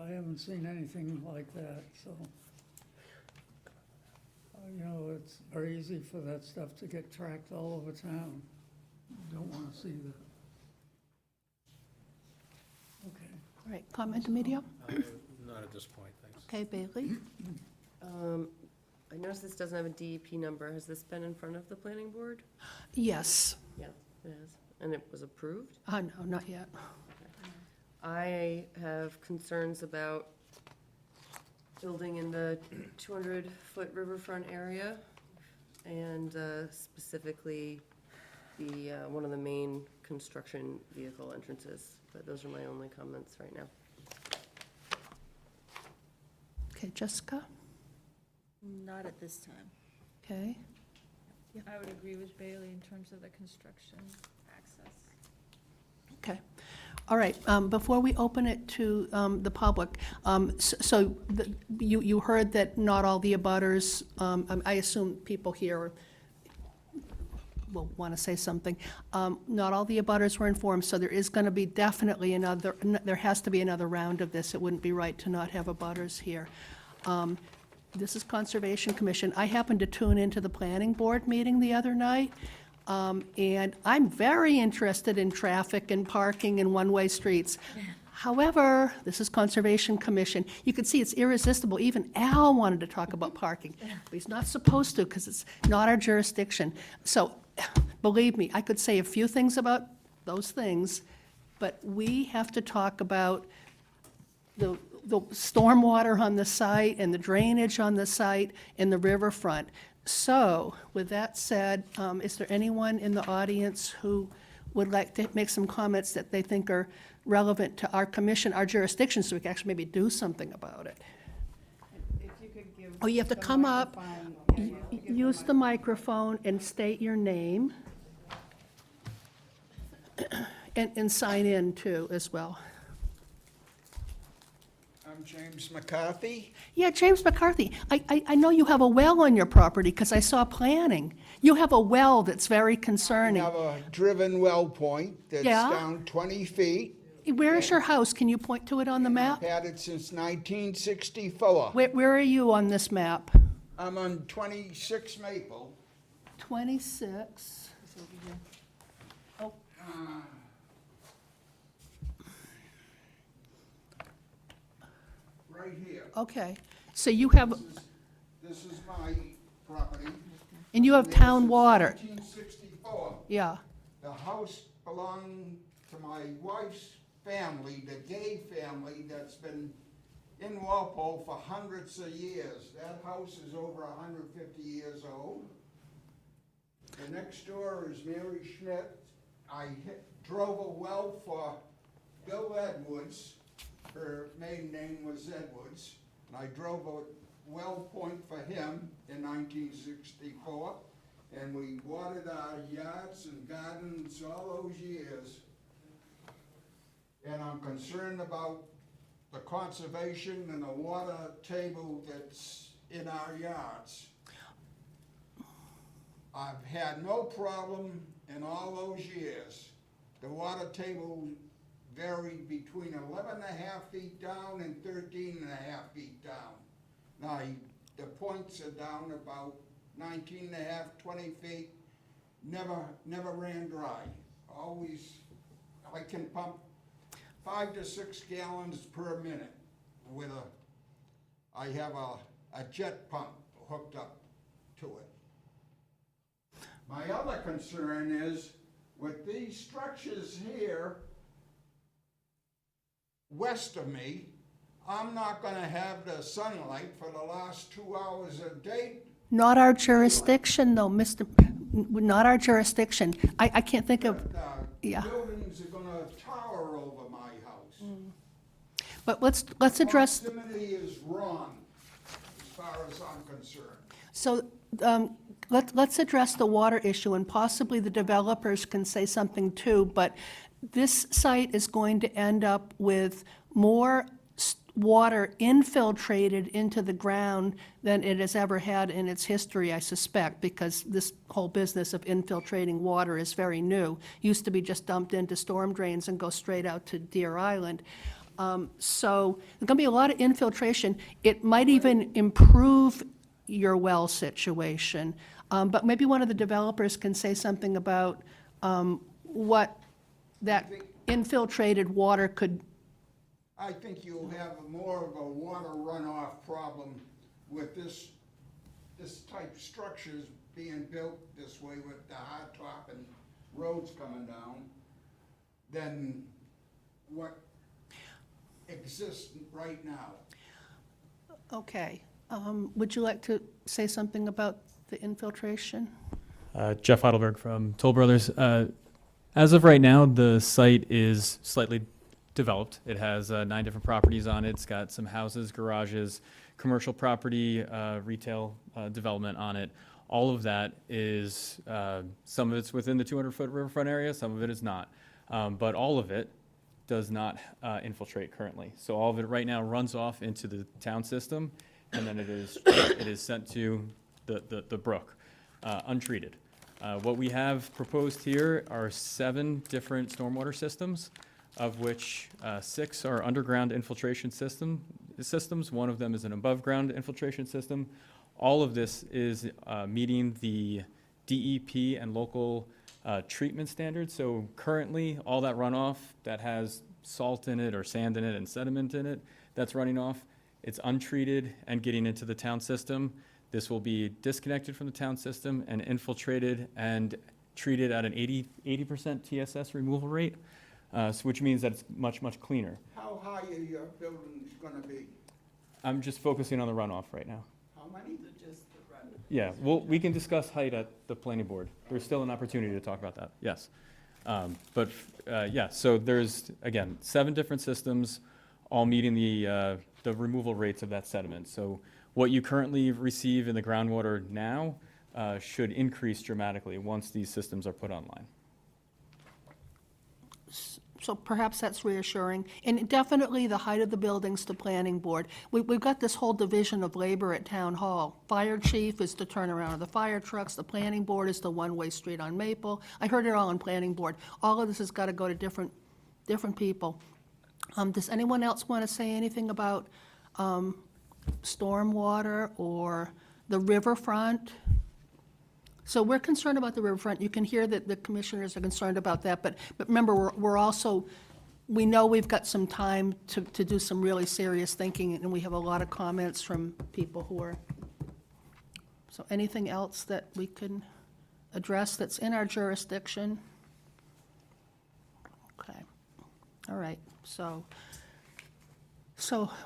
S4: I haven't seen anything like that, so. It's very easy for that stuff to get tracked all over town. Don't want to see that. Okay.
S1: All right, comment, Emilio?
S5: Not at this point, thanks.
S1: Okay, Bailey?
S6: I noticed this doesn't have a DEP number. Has this been in front of the planning board?
S1: Yes.
S6: Yeah, it has. And it was approved?
S1: No, not yet.
S6: I have concerns about building in the 200-foot riverfront area, and specifically the, one of the main construction vehicle entrances. But those are my only comments right now.
S1: Okay, Jessica?
S7: Not at this time.
S1: Okay.
S7: I would agree with Bailey in terms of the construction access.
S1: Okay. All right, before we open it to the public, you heard that not all the abutters, I assume people here will want to say something. Not all the abutters were informed, so there is going to be definitely there has to be another round of this. It wouldn't be right to not have abutters here. This is Conservation Commission. I happened to tune into the planning board meeting the other night. And I'm very interested in traffic and parking and one-way streets. However, this is Conservation Commission. You can see it's irresistible. Even Al wanted to talk about parking, but he's not supposed to because it's not our jurisdiction. So, believe me, I could say a few things about those things, but we have to talk about the stormwater on the site and the drainage on the site and the riverfront. So, with that said, is there anyone in the audience who would like to make some comments that they think are relevant to our commission, our jurisdiction, so we can actually maybe do something about it?
S2: If you could give.
S1: Oh, you have to
S2: the
S1: come up,
S2: microphone. Yeah, you have to give
S1: use the microphone and state your name. And sign in too, as well.
S13: I'm James McCarthy.
S1: Yeah, James McCarthy, I know you have a well on your property because I saw planning. You have a well that's very
S13: We
S1: concerning.
S13: have a driven well point that's
S1: Yeah?
S13: down 20 feet.
S1: Where is your house? Can you point to it on the map?
S13: Had it since 1964.
S1: Where are you on this map?
S13: I'm on 26 Maple.
S1: 26. Oh,
S13: Right here.
S1: okay. So you have,
S13: This is my property.
S1: and you have town water.
S13: 1964.
S1: Yeah,
S13: The house belonged to my wife's family, the Gay family, that's been in Walpole for hundreds of years. That house is over 150 years old. The next door is Mary Schmidt. I drove a well for Bill Edwards. Her maiden name was Edwards. And I drove a well point for him in 1964. And we watered our yards and gardens all those years. And I'm concerned about the conservation and the water table that's in our yards. I've had no problem in all those years. The water table varied between 11 and a half feet down and 13 and a half feet down. Now, the points are down about 19 and a half, 20 feet, never ran dry. Always, I can pump 5 to 6 gallons per minute with I have a jet pump hooked up to it. My other concern is with these structures here west of me, I'm not gonna have the sunlight for the last 2 hours a day.
S1: not our jurisdiction though, not our jurisdiction. I can't think of, yeah.
S13: Buildings are gonna tower over my house.
S1: But let's address,
S13: Proximity is wrong, as far as I'm concerned.
S1: so, let's address the water issue, and possibly the developers can say something too, but this site is going to end up with more water infiltrated into the ground than it has ever had in its history, I suspect, because this whole business of infiltrating water is very new. Used to be just dumped into storm drains and go straight out to Deer Island. So there's gonna be a lot of infiltration. It might even improve your well situation. But maybe one of the developers can say something about what that infiltrated water could,
S13: I think you'll have more of a water runoff problem with this type structures being built this way with the hard top and roads coming down than what exists right now.
S1: okay. Would you like to say something about the infiltration?
S10: Jeff Heidelberg from Toll Brothers. As of right now, the site is slightly developed. It has 9 different properties on it. It's got some houses, garages, commercial property, retail development on it. All of that is, some of it's within the 200-foot riverfront area, some of it is not. But all of it does not infiltrate currently. So all of it right now runs off into the town system, and then it is sent to the brook, untreated. What we have proposed here are 7 different stormwater systems, of which 6 are underground infiltration systems. One of them is an above-ground infiltration system. All of this is meeting the DEP and local treatment standards. So currently, all that runoff that has salt in it or sand in it and sediment in it, that's running off. It's untreated and getting into the town system. This will be disconnected from the town system and infiltrated and treated at an 80% TSS removal rate, which means that it's much, much cleaner.
S13: How high are your buildings gonna be?
S10: I'm just focusing on the runoff right now.
S13: How many?
S10: Yeah, well, we can discuss height at the planning board. There's still an opportunity to talk about that, yes. Yeah, so there's, again, 7 different systems, all meeting the removal rates of that sediment. So what you currently receive in the groundwater now should increase dramatically once these systems are put online.
S1: so perhaps that's reassuring. And definitely the height of the building's the planning board. We've got this whole division of labor at Town Hall. Fire chief is the turnaround of the fire trucks, the planning board is the one-way street on Maple. I heard it all in planning board. All of this has got to go to different people. Does anyone else want to say anything about stormwater or the riverfront? So we're concerned about the riverfront. You can hear that the commissioners are concerned about that, but remember, we're also, we know we've got some time to do some really serious thinking, and we have a lot of comments from people who are, so anything else that we can address that's in our jurisdiction? Okay, all right, so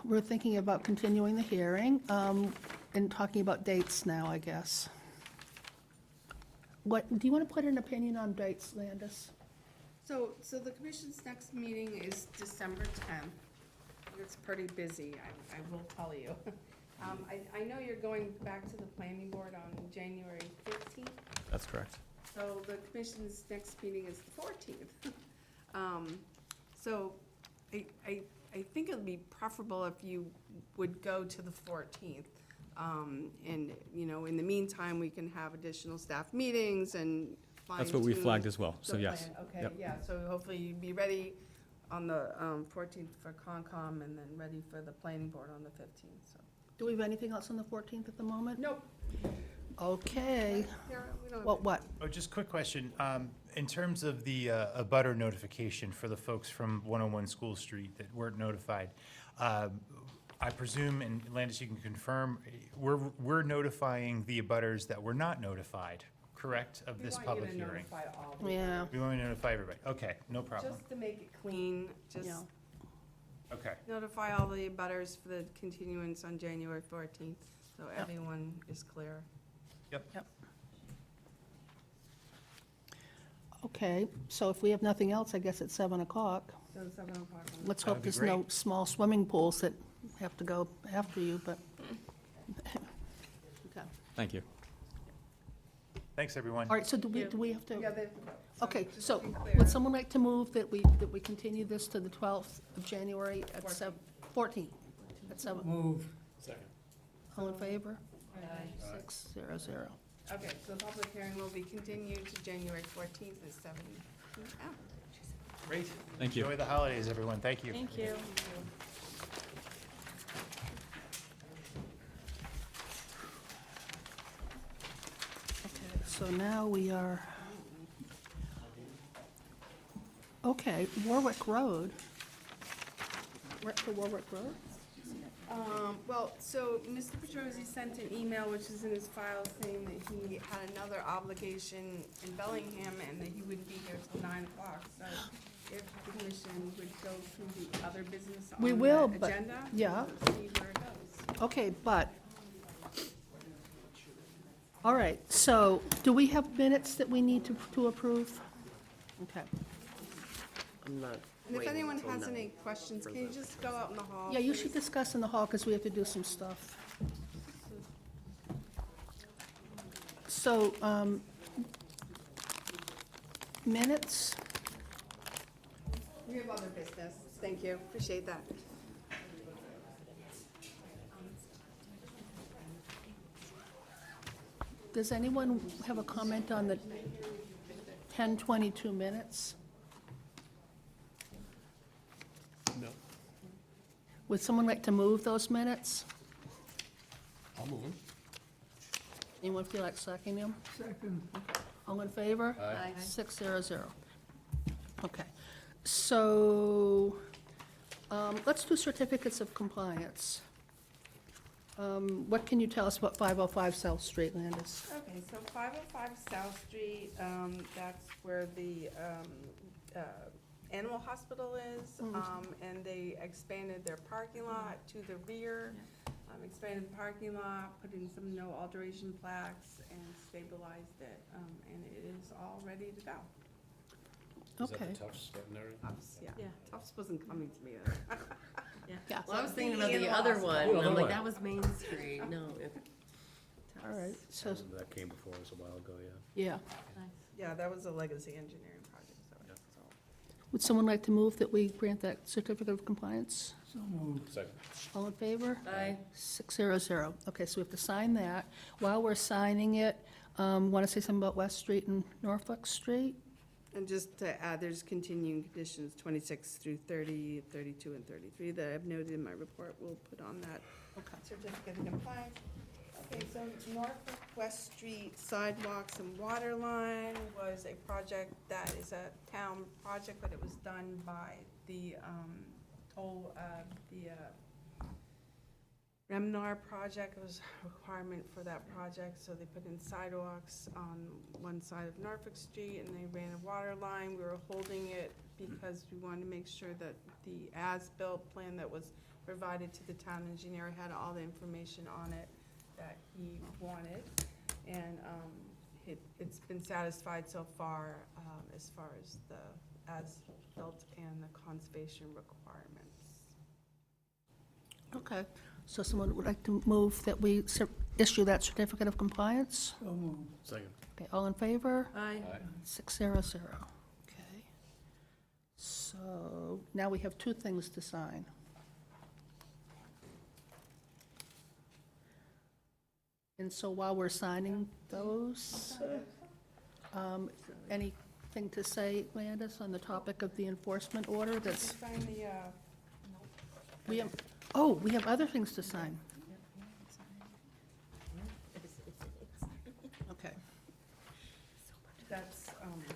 S1: we're thinking about continuing the hearing, and talking about dates now, I guess. What, do you want to put an opinion on dates, Landis?
S2: So the commission's next meeting is December 10th. It's pretty busy, I will tell you. I know you're going back to the planning board on January 15th,
S10: That's correct.
S2: so the commission's next meeting is the 14th. So I think it would be preferable if you would go to the 14th. And, you know, in the meantime, we can have additional staff meetings and
S10: That's what we
S2: fine-tune
S10: flagged as well, so
S2: the
S10: yes.
S2: plan. Okay,
S10: Yep.
S2: yeah, so hopefully you'd be ready on the 14th for Concom and then ready for the planning board on the 15th, so.
S1: Do we have anything else on the 14th at the moment?
S2: Nope.
S1: Okay.
S2: Here, we don't have
S1: What?
S11: Oh, just quick question. In terms of the abutter notification for the folks from 101 School Street that weren't notified, I presume, and Landis, you can confirm, we're notifying the abutters that were not notified, correct, of this public hearing?
S2: We want you to notify all the
S1: Yeah,
S11: We want to notify everybody. Okay, no problem.
S2: Just to make it clean, just
S1: yeah.
S11: Okay.
S2: notify all the abutters for the continuance on January 14th, so everyone is clear.
S1: Okay, so if we have nothing else, I guess it's 7 o'clock.
S2: So 7 o'clock. on-
S1: Let's
S11: That'd
S1: hope
S11: be
S1: there's no
S11: great.
S1: small swimming pools that have to go after you, but. Okay.
S10: Thank you.
S11: Thanks, everyone.
S1: All right, so do we have to?
S2: Yeah, they,
S1: Okay,
S2: just
S1: so
S2: to be clear.
S1: would someone like to move that we continue this to the 12th of January at 14th, at 7?
S4: Move.
S1: All in favor? 600.
S2: Okay, so the public hearing will be continued to January 14th at 7 p.m.
S11: Great.
S10: Thank you.
S11: Enjoy the holidays, everyone. Thank you.
S7: Thank you.
S1: Okay, so now we are, okay, Warwick Road. We're to Warwick Road?
S2: Well, so Mr. Petrosi sent an email, which is in his file, saying that he had another obligation in Bellingham and that he wouldn't be here till 9 o'clock. So if the commission would go through the other business
S1: We
S2: on
S1: will,
S2: the
S1: but-
S2: agenda.
S1: yeah.
S2: we'll See where it goes.
S1: Okay, but, all right, so do we have minutes that we need to approve? Okay.
S6: I'm not
S2: And if
S6: waiting
S2: anyone
S6: until
S2: has
S6: 9
S2: any questions, can you just go out in the hall?
S1: Yeah, you
S2: please?
S1: should discuss in the hall, because we have to do some stuff. So, minutes,
S2: We have other business. Thank you. Appreciate that.
S1: does anyone have a comment on the 10:22 minutes?
S5: No.
S1: Would someone like to move those minutes?
S5: I'll move them.
S1: Anyone feel like seconding them?
S4: Second.
S1: All in favor?
S6: Aye.
S1: 600. Okay, so, let's do certificates of compliance. What can you tell us about 505 South Street, Landis?
S2: Okay, so 505 South Street, that's where the animal hospital is. And they expanded their parking lot to the rear, expanded the parking lot, put in some no alteration plaques, and stabilized it. And it is all ready to go.
S5: Is that
S1: Okay.
S5: the Tufts veterinary?
S2: Yeah, Tufts wasn't coming to me.
S1: Yeah,
S6: Well, I was thinking
S2: The
S6: about the
S2: animal
S6: other
S2: hospital.
S6: one,
S5: Oh,
S6: and I'm
S5: no
S6: like,
S5: way.
S6: that was Main Street, no.
S1: all right, so,
S5: That came before us a while ago, yeah.
S1: yeah,
S2: Yeah, that was a legacy engineering project, so.
S1: Would someone like to move that we grant that certificate of compliance?
S4: So moved.
S5: Second.
S1: All in favor?
S6: Aye.
S1: 600. Okay, so we have to sign that. While we're signing it, want to say something about West Street and Norfolk Street?
S2: And just to add, there's continuing conditions 26 through 30, 32, and 33 that I've noted in my report. We'll put on that
S1: Okay.
S2: certificate of compliance. Okay, so Norfolk West Street sidewalks and water line was a project that is a town project, but it was done by the Remnar project. It was a requirement for that project, so they put in sidewalks on one side of Norfolk Street, and they ran a water line. We were holding it because we wanted to make sure that the as-built plan that was provided to the town engineer had all the information on it that he wanted. And it's been satisfied so far as far as the as-built and the conservation requirements.
S1: Okay, so someone would like to move that we issue that certificate of compliance?
S4: So moved.
S5: Second.
S1: Okay, all in favor?
S6: Aye.
S1: 600. Okay. So now we have two things to sign. And so while we're signing those, anything to say, Landis, on the topic of the enforcement order that's,
S2: Sign the,
S1: we have, oh, we have other things to sign. Okay.
S2: that's,
S1: Okay.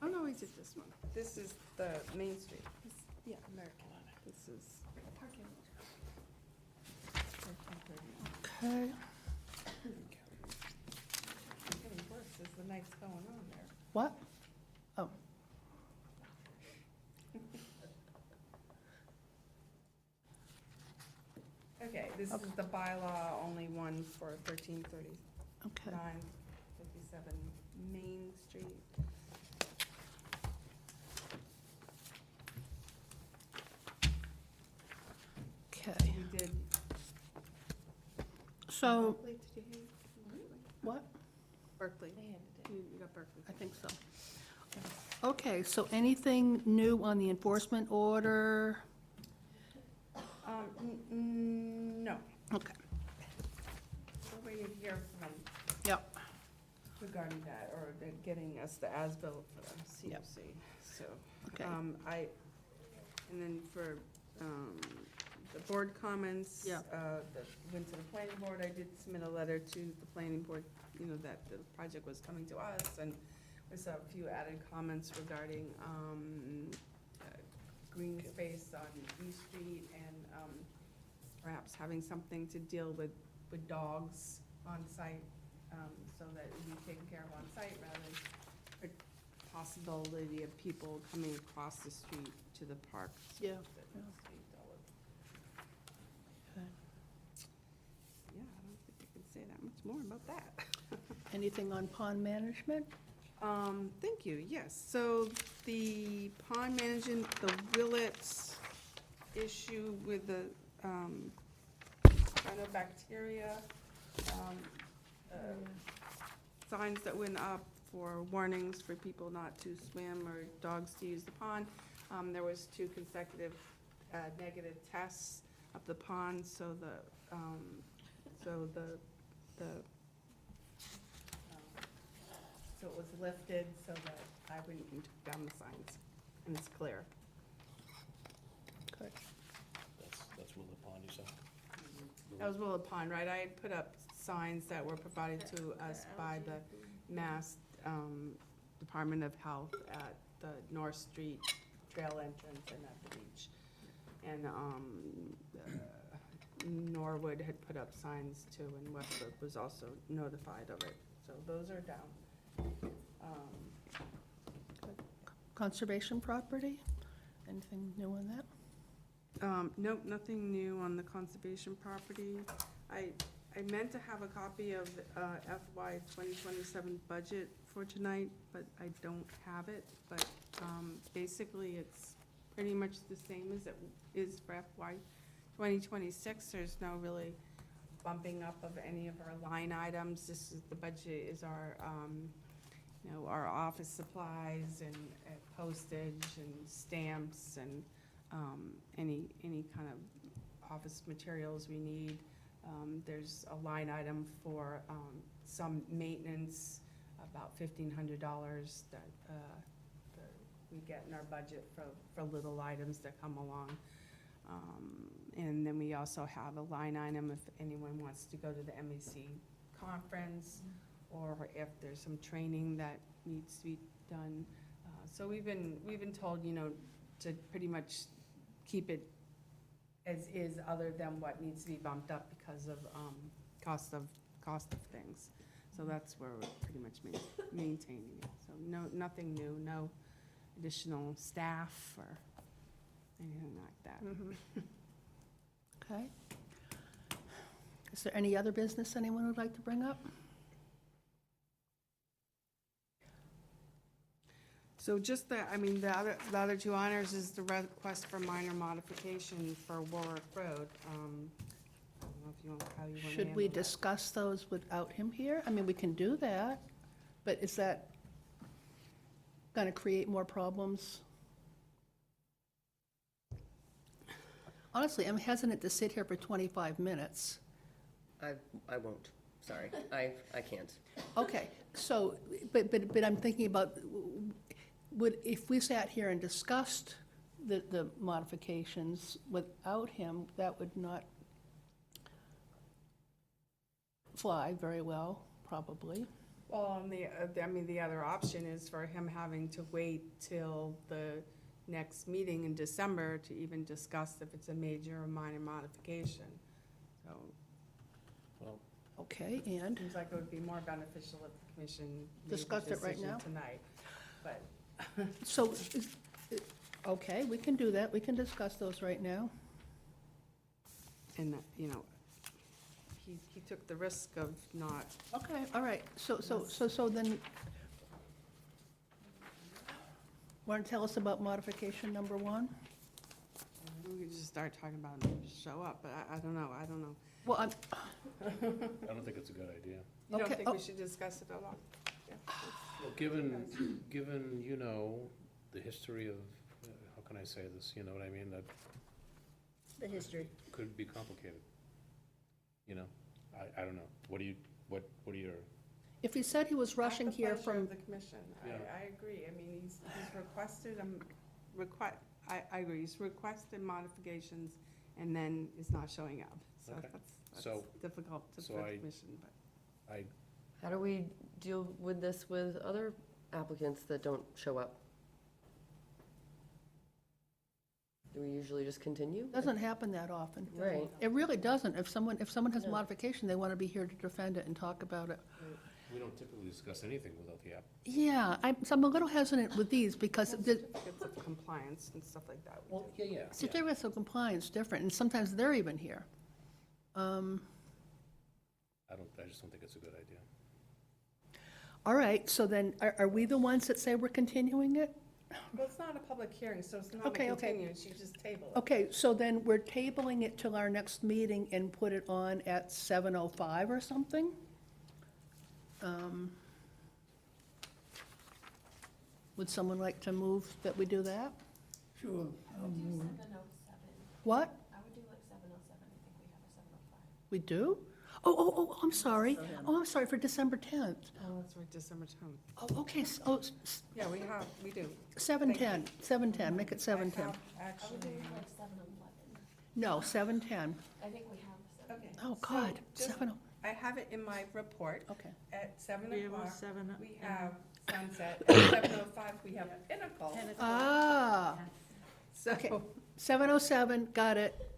S2: oh no, we did this one. This is the Main Street. Yeah, American. This is.
S1: Okay.
S2: Getting worse as the night's going on there.
S1: What? Oh,
S2: Okay, this is the bylaw, only one for 1339,
S1: okay.
S2: 57 Main Street.
S1: Okay.
S2: We did.
S1: So,
S2: Berkeley, did you hear?
S1: what?
S2: Berkeley. You got Berkeley.
S1: I think so. Okay, so anything new on the enforcement order?
S2: No,
S1: Okay,
S2: we're waiting to hear from
S1: yep,
S2: regarding that, or they're getting us the as-built for the
S1: Yep.
S2: COC, so.
S1: okay.
S2: And then for, the board comments.
S1: Yeah.
S2: That went to the planning board, I did submit a letter to the planning board, you know, that the project was coming to us, and there's a few added comments regarding, green space on E Street and, perhaps having something to deal with dogs on site, so that it would be taken care of on site rather than a possibility of people coming across the street to the park.
S1: Yeah.
S2: Yeah,
S1: Okay.
S2: I don't think I can say that much more about that.
S1: Anything on pond management?
S2: Thank you, yes. So the pond management, the Willets issue with the, cyanobacteria, signs that went up for warnings for people not to swim or dogs to use the pond. There was 2 consecutive, negative tests of the pond, so so it was lifted so that I went and took down the signs, and it's clear.
S1: Good.
S5: That's Willow Pond, you said?
S2: That was Willow Pond, right? I had put up signs that were provided to us by the Mass Department of Health at the North Street Trail entrance and at the beach. And Norwood had put up signs too, and Westbrook was also notified of it. So those are down.
S1: Conservation property? Anything new on that?
S2: Nope, nothing new on the conservation property. I meant to have a copy of FY 2027 budget for tonight, but I don't have it. But basically, it's pretty much the same as it is for FY 2026. There's no really bumping up of any of our line items. This is, the budget is our, our office supplies and postage and stamps and any kind of office materials we need. There's a line item for some maintenance, about $1,500 that we get in our budget for little items that come along. And then we also have a line item if anyone wants to go to the MAC conference, or if there's some training that needs to be done. So we've been told, to pretty much keep it as is, other than what needs to be bumped up because of cost of things. So that's where we're pretty much maintaining it. So nothing new, no additional staff or anything like that.
S1: Okay. Is there any other business anyone would like to bring up?
S2: So just the other two honors is the request for minor modification for Warwick Road. I don't know if you want, how you want to handle
S1: Should we
S2: that.
S1: discuss those without him here? I mean, we can do that, but is that going to create more problems? Honestly, I'm hesitant to sit here for 25 minutes.
S6: I won't, sorry, I can't.
S1: Okay, so, but I'm thinking about, if we sat here and discussed the modifications without him, that would not fly very well, probably.
S2: Well, and the other option is for him having to wait till the next meeting in December to even discuss if it's a major or minor modification. So
S5: Well,
S1: Okay, and,
S2: seems like it would be more beneficial if the commission made the
S1: Discuss it right
S2: decision
S1: now?
S2: tonight. But
S1: so, okay, we can do that, we can discuss those right now.
S2: And, he took the risk of not,
S1: Okay, all right, so then, want to tell us about modification number 1?
S2: we could just start talking about him and show up, but I don't know.
S1: Well, I'm,
S5: I don't think it's a good idea.
S2: You don't
S1: Okay,
S2: think we
S1: oh.
S2: should discuss it at all?
S5: Well, given, the history of, how can I say this, you know what I mean, that
S6: The history.
S5: could be complicated. I don't know, what are your,
S1: if he said he was rushing
S2: At the
S1: here
S2: pleasure
S1: from,
S2: of the commission.
S5: Yeah.
S2: I agree. I mean, he's requested, I agree, he's requested modifications and then is not showing up. So
S5: Okay.
S2: that's
S5: So-
S2: difficult to
S5: so
S2: the
S5: I-
S2: commission, but.
S6: How do we deal with this with other applicants that don't show up? Do we usually just continue?
S1: doesn't happen that often.
S6: Right.
S1: It really doesn't. If someone has a
S6: No.
S1: modification, they want to be here to defend it and talk about it.
S5: we don't typically discuss anything without the app.
S1: Yeah, I'm a little hesitant with these because the
S2: Certificates of compliance and stuff like that. we do.
S5: Yeah.
S1: certificates of compliance different, and sometimes they're even here.
S5: I just don't think it's a good idea.
S1: All right, so then, are we the ones that say we're continuing it?
S2: Well, it's not a public hearing, so it's not a
S1: Okay, okay.
S2: continuance, you just table it.
S1: Okay, so then we're tabling it till our next meeting and put it on at 7:05 or something? Would someone like to move that we do that?
S4: Sure, I'll move it.
S1: What? I would do like 7:07, I think we have a 7:05. We do? Oh, I'm sorry. Oh, I'm sorry, for December 10th.
S2: Oh, that's right, December 10th.
S1: Oh, okay,
S2: Yeah, we do.
S1: 7:10, make it 7:10.
S2: Actually,
S1: No, 7:10.
S2: okay.
S1: Oh, God,
S2: So just-
S1: 7,
S2: I have it in my report.
S1: okay.
S2: At 7
S7: We have a
S2: o'clock,
S7: 7
S2: we have Sunset. At 7:05, we have Pinnacle.
S1: Ah, okay.
S2: So
S1: 7:07, got it.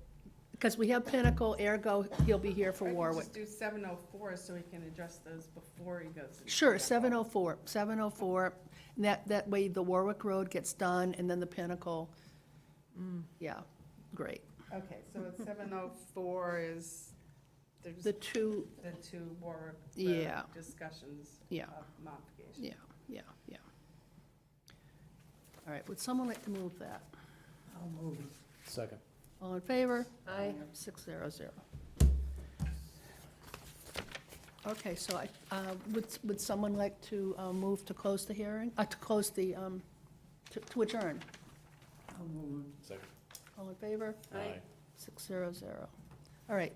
S1: Because we have Pinnacle, ergo, he'll be here for
S2: I could
S1: Warwick.
S2: just do 7:04 so he can address those before he goes. into
S1: Sure,
S2: Pinnacle.
S1: 7:04. That way the Warwick Road gets done, and then the Pinnacle, yeah. great.
S2: Okay, so at 7:04 is, there's
S1: The two,
S2: the two more
S1: Yeah.
S2: discussions
S1: Yeah.
S2: of modification.
S1: yeah, yeah, yeah. All right, would someone like to move that?
S5: Second.
S1: All in favor?
S6: Aye.
S1: 600. Okay, so would someone like to move to close the hearing, to close the, to adjourn?
S5: Second.
S1: All in favor?
S6: Aye.
S1: 600. All right,